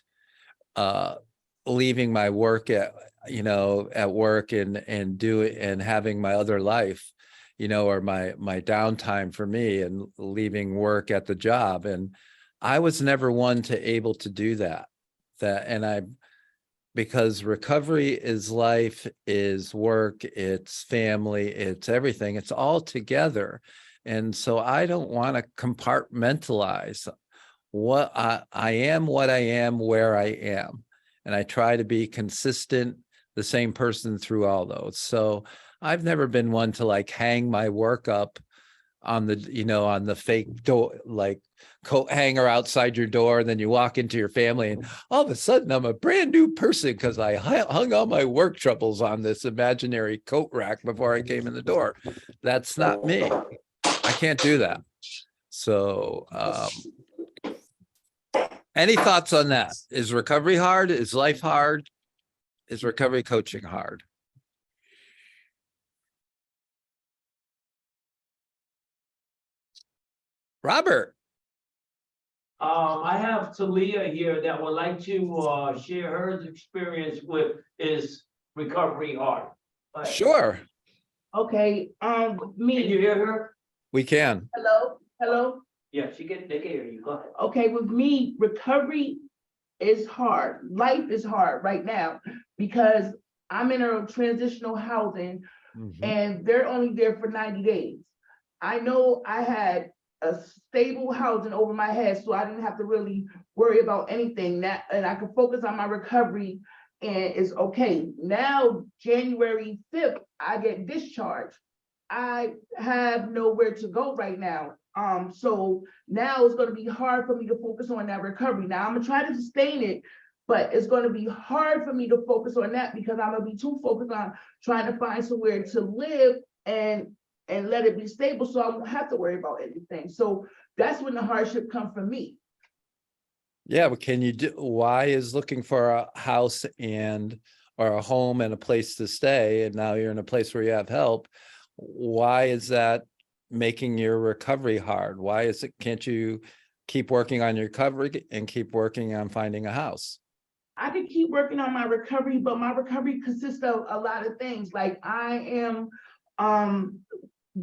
leaving my work at work and having my other life, or my downtime for me, and leaving work at the job. And I was never one to able to do that. Because recovery is life, is work, it's family, it's everything, it's all together. And so I don't want to compartmentalize what I am, where I am. And I try to be consistent, the same person through all those. So I've never been one to like hang my work up on the fake door, like coat hanger outside your door, and then you walk into your family and all of a sudden I'm a brand new person because I hung all my work troubles on this imaginary coat rack before I came in the door. That's not me. I can't do that. So any thoughts on that? Is recovery hard? Is life hard? Is recovery coaching hard? Robert. I have Talia here that would like to share her experience with is recovery hard. Sure. Okay, me. Can you hear her? We can. Hello. Yeah, they can hear you. Go ahead. Okay, with me, recovery is hard. Life is hard right now because I'm in a transitional housing and they're only there for 90 days. I know I had a stable housing over my head, so I didn't have to really worry about anything, and I could focus on my recovery and it's okay. Now, January 5th, I get discharged. I have nowhere to go right now. So now it's going to be hard for me to focus on that recovery. Now I'm gonna try to sustain it, but it's going to be hard for me to focus on that because I'm gonna be too focused on trying to find somewhere to live and let it be stable, so I won't have to worry about anything. So that's when the hardship comes from me. Yeah, but can you do, why is looking for a house and or a home and a place to stay, and now you're in a place where you have help, why is that making your recovery hard? Why is it, can't you keep working on your recovery and keep working on finding a house? I could keep working on my recovery, but my recovery consists of a lot of things. Like I am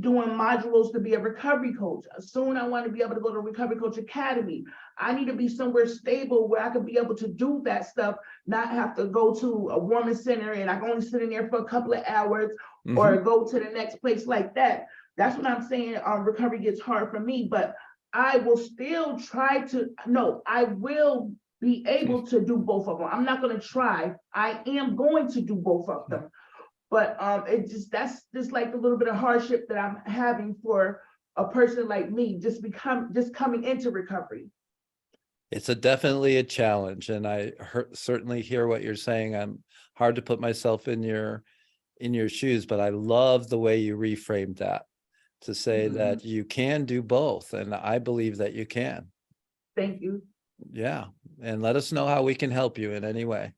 doing modules to be a recovery coach. Soon I want to be able to go to Recovery Coach Academy. I need to be somewhere stable where I could be able to do that stuff, not have to go to a warming center and I can only sit in there for a couple of hours or go to the next place like that. That's what I'm saying. Recovery gets hard for me, but I will still try to, no, I will be able to do both of them. I'm not going to try. I am going to do both of them. But that's just like a little bit of hardship that I'm having for a person like me, just coming into recovery. It's definitely a challenge, and I certainly hear what you're saying. I'm hard to put myself in your shoes, but I love the way you reframed that to say that you can do both, and I believe that you can. Thank you. Yeah, and let us know how we can help you in any way.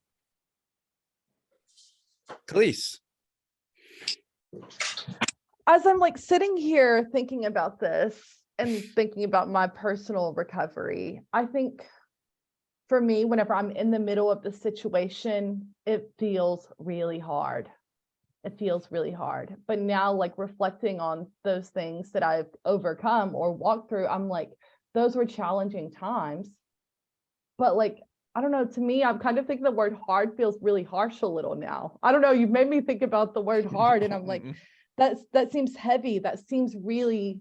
Khalees. As I'm like sitting here thinking about this and thinking about my personal recovery, I think for me, whenever I'm in the middle of the situation, it feels really hard. It feels really hard. But now, like reflecting on those things that I've overcome or walked through, I'm like, those were challenging times. But like, I don't know, to me, I'm kind of thinking the word hard feels really harsh a little now. I don't know, you've made me think about the word hard and I'm like, that seems heavy. That seems really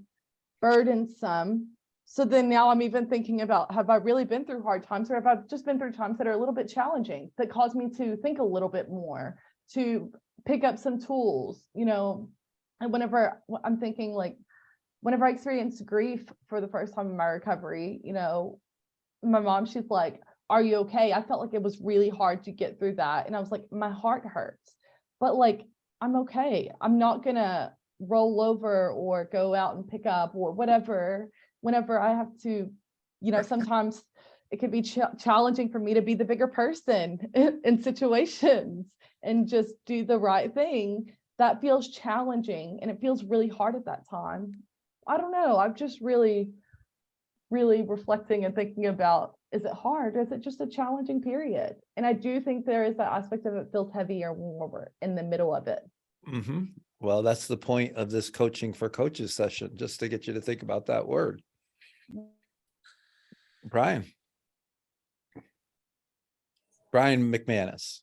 burdensome. So then now I'm even thinking about, have I really been through hard times, or have I just been through times that are a little bit challenging that cause me to think a little bit more, to pick up some tools, you know? And whenever I'm thinking like, whenever I experienced grief for the first time in my recovery, you know, my mom, she's like, are you okay? I felt like it was really hard to get through that. And I was like, my heart hurts, but like, I'm okay. I'm not gonna roll over or go out and pick up or whatever, whenever I have to, you know, sometimes it can be challenging for me to be the bigger person in situations and just do the right thing. That feels challenging and it feels really hard at that time. I don't know. I'm just really reflecting and thinking about, is it hard? Or is it just a challenging period? And I do think there is that aspect of it feels heavier when we're in the middle of it. Well, that's the point of this coaching for coaches session, just to get you to think about that word. Brian McManus.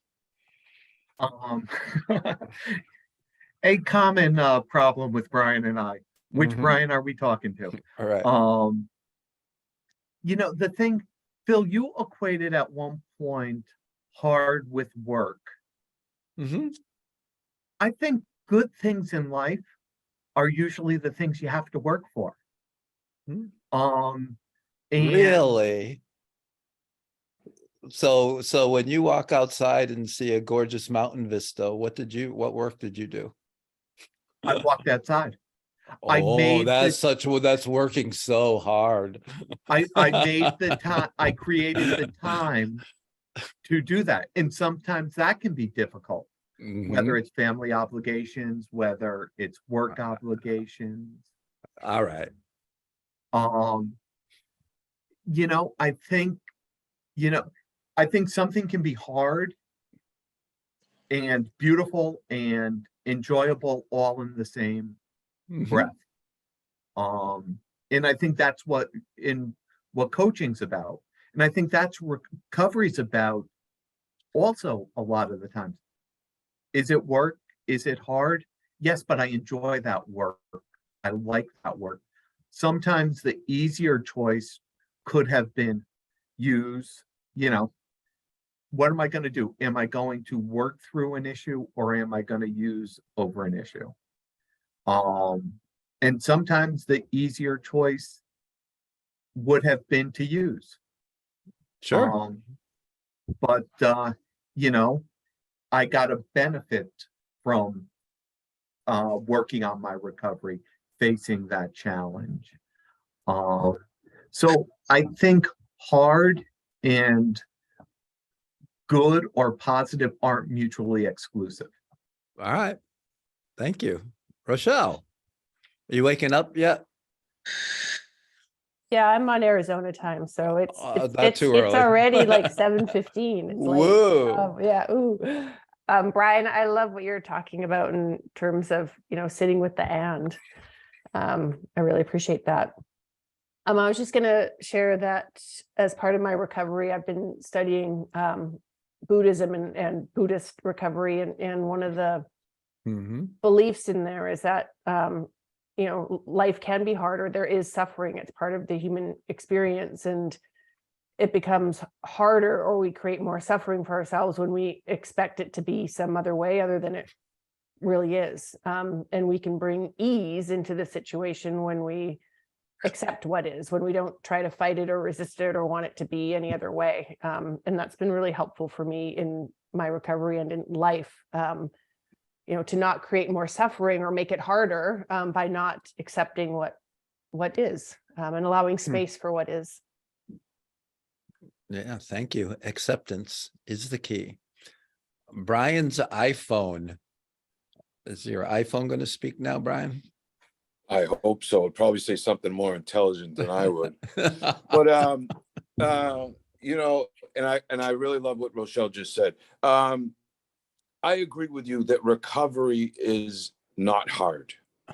A common problem with Brian and I. Which Brian are we talking to? All right. You know, the thing, Phil, you equated at one point hard with work. I think good things in life are usually the things you have to work for. Really? So when you walk outside and see a gorgeous mountain vista, what work did you do? I walked outside. Oh, that's working so hard. I made the time, I created the time to do that. And sometimes that can be difficult, whether it's family obligations, whether it's work obligations. All right. You know, I think something can be hard and beautiful and enjoyable all in the same breath. And I think that's what coaching's about. And I think that's recovery's about also a lot of the times. Is it work? Is it hard? Yes, but I enjoy that work. I like that work. Sometimes the easier choice could have been use, what am I going to do? Am I going to work through an issue or am I going to use over an issue? And sometimes the easier choice would have been to use. Sure. But you know, I got a benefit from working on my recovery, facing that challenge. So I think hard and good or positive aren't mutually exclusive. All right. Thank you. Rochelle, are you waking up yet? Yeah, I'm on Arizona time, so it's Not too it's early. already like 7:15. It's late. Whoa. Yeah. Ooh. Brian, I love what you're talking about in terms of, you know, sitting with the and. I really appreciate that. I was just gonna share that as part of my recovery, I've been studying Buddhism and Buddhist recovery, and one of the beliefs in there is that you know, life can be harder. There is suffering. It's part of the human experience, and it becomes harder, or we create more suffering for ourselves when we expect it to be some other way other than it really is. And we can bring ease into the situation when we accept what is, when we don't try to fight it or resist it or want it to be any other way. And that's been really helpful for me in my recovery and in life. You know, to not create more suffering or make it harder by not accepting what is and allowing space for what is. Yeah, thank you. Acceptance is the key. Brian's iPhone. Is your iPhone going to speak now, Brian? I hope so. It'd probably say something more intelligent than I would. But you know, and I really love what Rochelle just said. I agree with you that recovery is not hard.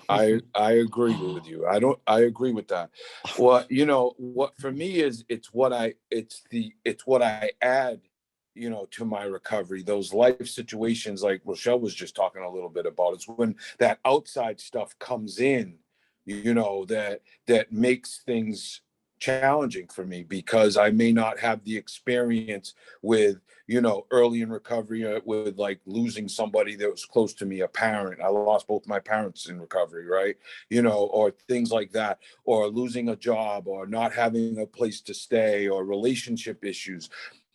I agree with you. I agree with that. What, you know, what for me is it's what I add, you know, to my recovery. Those life situations like Rochelle was just talking a little bit about. It's when that outside stuff comes in, you know, that makes things challenging for me, because I may not have the experience with, you know, early in recovery with like losing somebody that was close to me, a parent. I lost both my parents in recovery, right? You know, or things like that, or losing a job, or not having a place to stay, or relationship issues.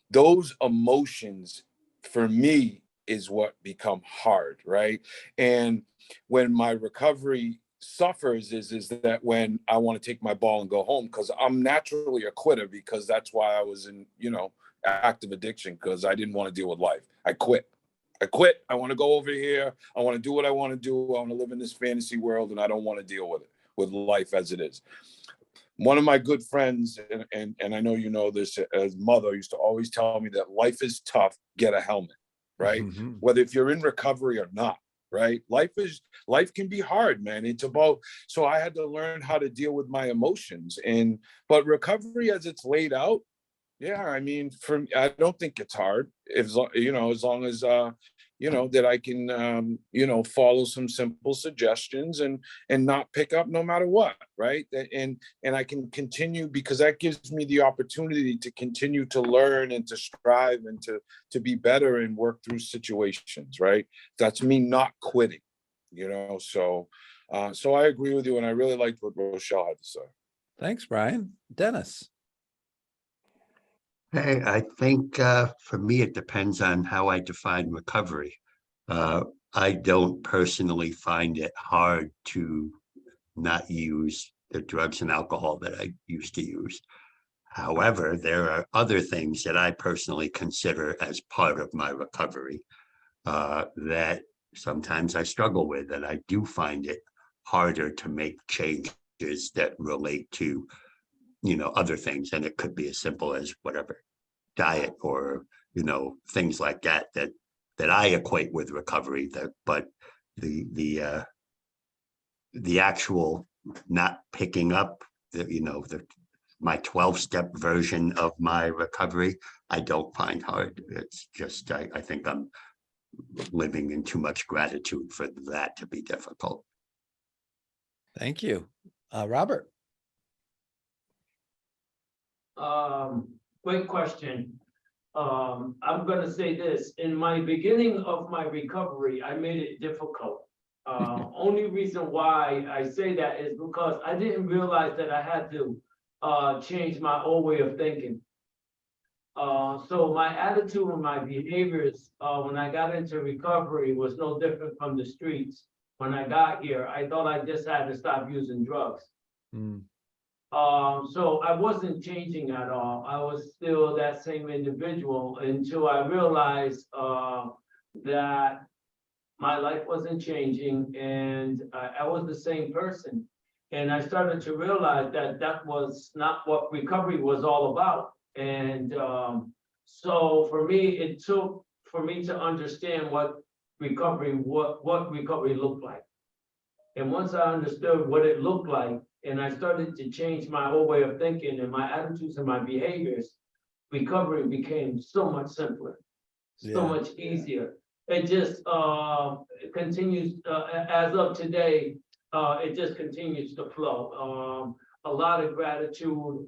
Those emotions for me is what become hard, right? And when my recovery suffers is that when I want to take my ball and go home, because I'm naturally a quitter, because that's why I was in, you know, active addiction, because I didn't want to deal with life. I quit. I want to go over here. I want to do what I want to do. I want to live in this fantasy world, and I don't want to deal with it, with life as it is. One of my good friends, and I know you know this, as mother used to always tell me that life is tough, get a helmet, right? Whether if you're in recovery or not, right? Life can be hard, man. It's about, so I had to learn how to deal with my emotions. But recovery as it's laid out, yeah, I mean, I don't think it's hard. If, you know, as long as you know, that I can you know, follow some simple suggestions and not pick up no matter what, right? And I can continue, because that gives me the opportunity to continue to learn and to strive and to be better and work through situations, right? That's me not quitting, you know. So so I agree with you, and I really liked what Rochelle had to say. Thanks, Brian. Dennis. Hey, I think for me, it depends on how I define recovery. I don't personally find it hard to not use the drugs and alcohol that I used to use. However, there are other things that I personally consider as part of my recovery that sometimes I struggle with, and I do find it harder to make changes that relate to, you know, other things. And it could be as simple as whatever diet or, you know, things like that I equate with recovery. But the actual not picking up my 12-step version of my recovery, I don't find hard. It's just I think I'm living in too much gratitude for that to be difficult. Thank you. Robert. Quick question. I'm gonna say this, in my beginning of my recovery, I made it difficult. Only reason why I say that is because I didn't realize that I had to change my old way of thinking. So my attitude and my behaviors, when I got into recovery was no different from the streets. When I got here, I thought I just had to stop using drugs. So I wasn't changing at all. I was still that same individual until I realized that my life wasn't changing and I was the same person. And I started to realize that that was not what recovery was all about. And so for me, it took for me to understand what recovery looked like. And once I understood what it looked like, and I started to change my whole way of thinking and my attitudes and my behaviors, recovery became so much simpler, so much easier. It just it continues as of today. It just continues to flow. A lot of gratitude.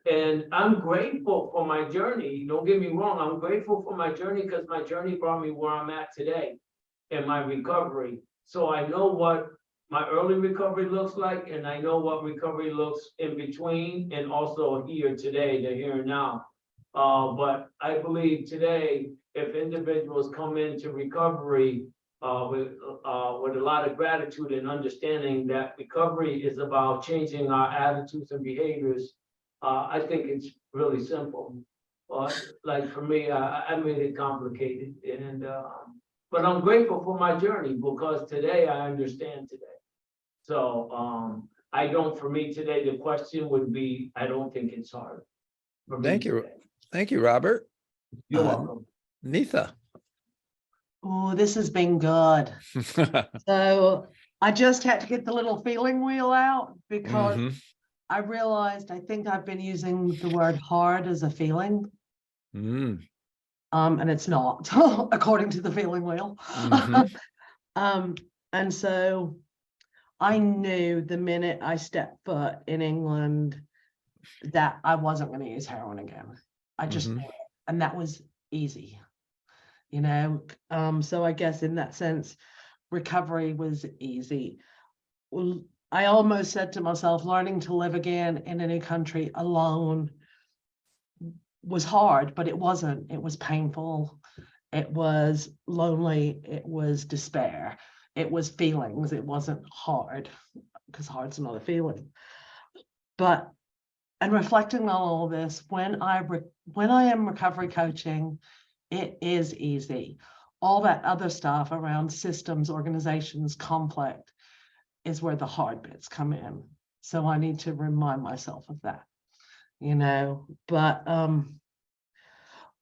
And I'm grateful for my journey. Don't get me wrong. I'm grateful for my journey because my journey brought me where I'm at today in my recovery. So I know what my early recovery looks like, and I know what recovery looks in between, and also here today, the here and now. But I believe today, if individuals come into recovery with a lot of gratitude and understanding that recovery is about changing our attitudes and behaviors, I think it's really simple. But like for me, I made it complicated, and but I'm grateful for my journey because today I understand today. So I don't. For me today, the question would be: I don't think it's hard. Thank you, Robert. You're welcome. Neetha. Oh, this has been good. So I just had to get the little feeling wheel out because I realized I think I've been using the word hard as a feeling. And it's not, according to the feeling wheel. And so I knew the minute I stepped foot in England that I wasn't going to use heroin again. I just knew it. And that was easy, you know. So I guess in that sense, recovery was easy. Well, I almost said to myself, learning to live again in a new country alone was hard, but it wasn't. It was painful. It was lonely. It was despair. It was feelings. It wasn't hard, because hard's not a feeling. But, and reflecting on all of this, when I am recovery coaching, it is easy. All that other stuff around systems, organizations, conflict is where the hard bits come in. So I need to remind myself of that, you know. But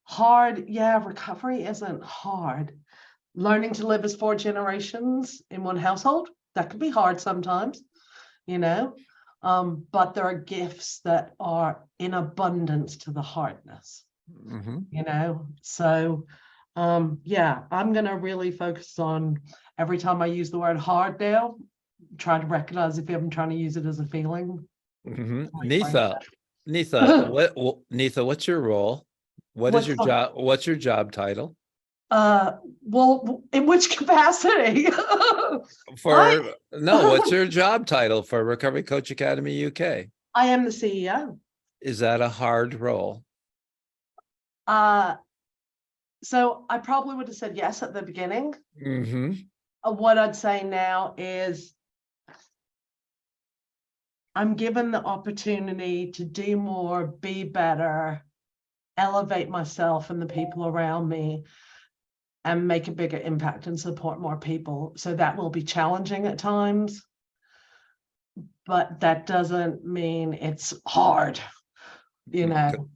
hard, yeah, recovery isn't hard. Learning to live as 4 generations in one household, that can be hard sometimes, you know. But there are gifts that are in abundance to the hardness, you know. So yeah, I'm gonna really focus on every time I use the word hard now, try to recognize if I'm trying to use it as a feeling. Neetha, Neetha, what's your role? What's your job? What's your job title? Well, in which capacity? What's your job title for Recovery Coach Academy UK? I am the CEO. Is that a hard role? So I probably would have said yes at the beginning. What I'd say now is I'm given the opportunity to do more, be better, elevate myself and the people around me, and make a bigger impact and support more people. So that will be challenging at times, but that doesn't mean it's hard, you know.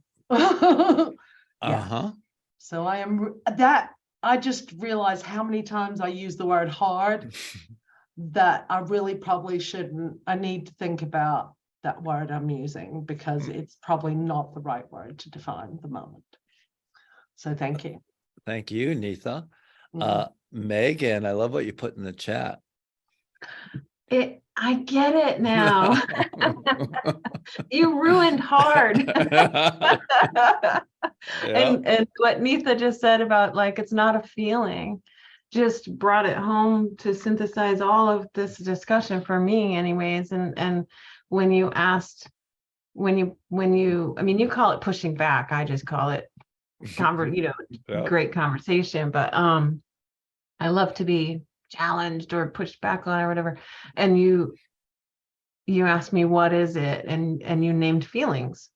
Yeah. So I just realized how many times I use the word hard that I really probably shouldn't. I need to think about that word I'm using because it's probably not the right word to define the moment. So thank you. Thank you, Neetha. Megan, I love what you put in the chat. I get it now. You ruined hard. Yeah. And what Neetha just said about like, it's not a feeling, just brought it home to synthesize all of this discussion for me anyways. And when you asked, when you, I mean, you call it pushing back, I just call it Yeah. great conversation, but I love to be challenged or pushed back on or whatever. And you asked me, what is it? And you named feelings.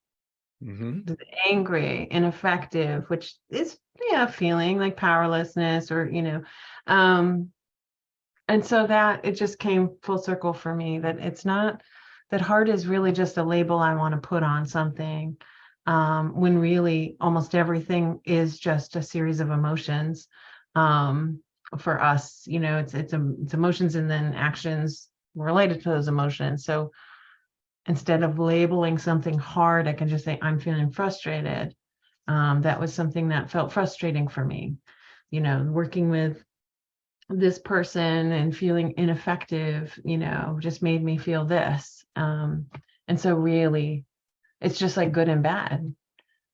Mhm. Angry, ineffective, which is feeling like powerlessness or and so that it just came full circle for me, that it's not that hard is really just a label I want to put on something, when really almost everything is just a series of emotions. For us, it's emotions and then actions related to those emotions. So instead of labeling something hard, I can just say, I'm feeling frustrated. That was something that felt frustrating for me, working with this person and feeling ineffective, just made me feel this. And so really, it's just like good and bad.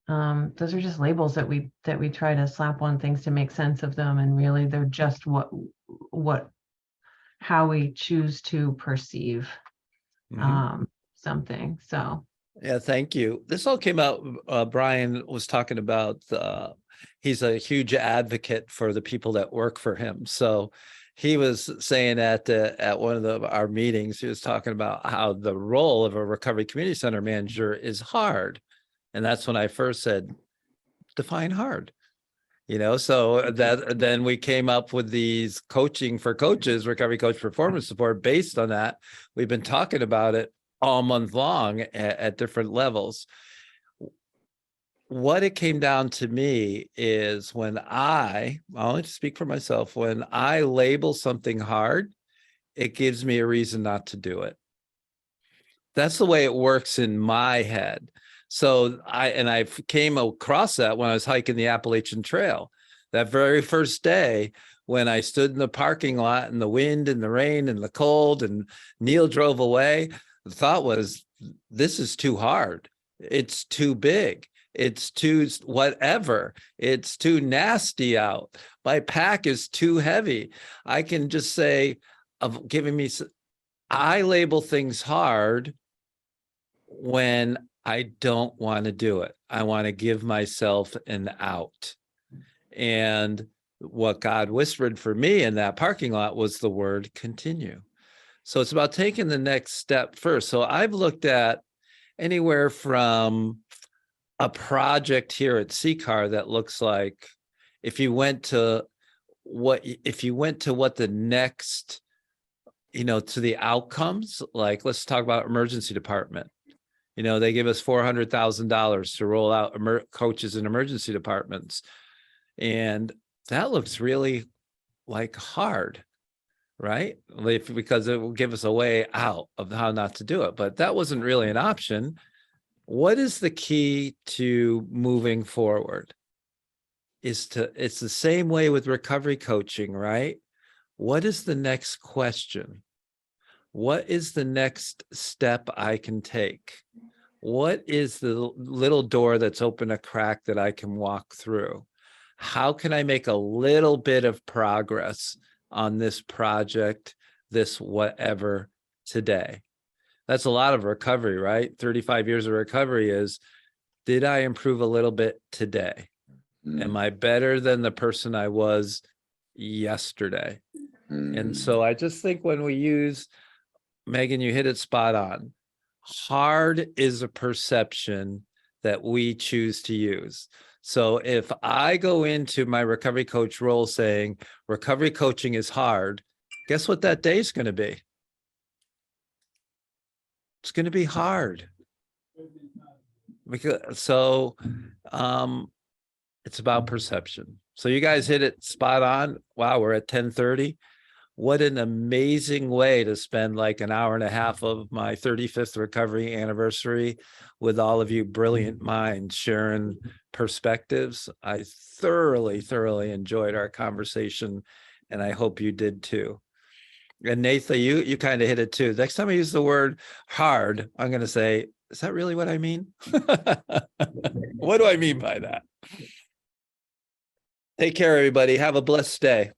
Those are just labels that we try to slap on things to make sense of them. And really, they're just how we choose to perceive something. So Yeah, thank you. This all came out, Brian was talking about, he's a huge advocate for the people that work for him. So he was saying at one of our meetings, he was talking about how the role of a recovery community center manager is hard. And that's when I first said, define hard. So that then we came up with these coaching for coaches, recovery coach performance support based on that. We've been talking about it all month long at different levels. What it came down to me is when I'll only speak for myself, when I label something hard, it gives me a reason not to do it. That's the way it works in my head. So I came across that when I was hiking the Appalachian Trail. That very first day when I stood in the parking lot in the wind and the rain and the cold and Neil drove away, the thought was, this is too hard. It's too big. It's too whatever. It's too nasty out. My pack is too heavy. I can just say, I label things hard when I don't want to do it. I want to give myself an out. And what God whispered for me in that parking lot was the word continue. So it's about taking the next step first. So I've looked at anywhere from a project here at CCAR that looks like if you went to what the next, to the outcomes, like let's talk about emergency department. They give us $400,000 to roll out coaches in emergency departments. And that looks really like hard, right? Because it will give us a way out of how not to do it. But that wasn't really an option. What is the key to moving forward? It's the same way with recovery coaching, right? What is the next question? What is the next step I can take? What is the little door that's open a crack that I can walk through? How can I make a little bit of progress on this project, this whatever today? That's a lot of recovery, right? 35 years of recovery is, did I improve a little bit today? Am I better than the person I was yesterday? And so I just think when we use, Megan, you hit it spot on. Hard is a perception that we choose to use. So if I go into my recovery coach role saying recovery coaching is hard, guess what that day is going to be? It's going to be hard. It's about perception. So you guys hit it spot on. Wow, we're at 10:30. What an amazing way to spend like an hour and a half of my 35th recovery anniversary with all of you brilliant minds sharing perspectives. I thoroughly enjoyed our conversation, and I hope you did too. And Nathan, you kind of hit it too. Next time I use the word hard, I'm going to say, is that really what I mean? What do I mean by that? Take care, everybody. Have a blessed day.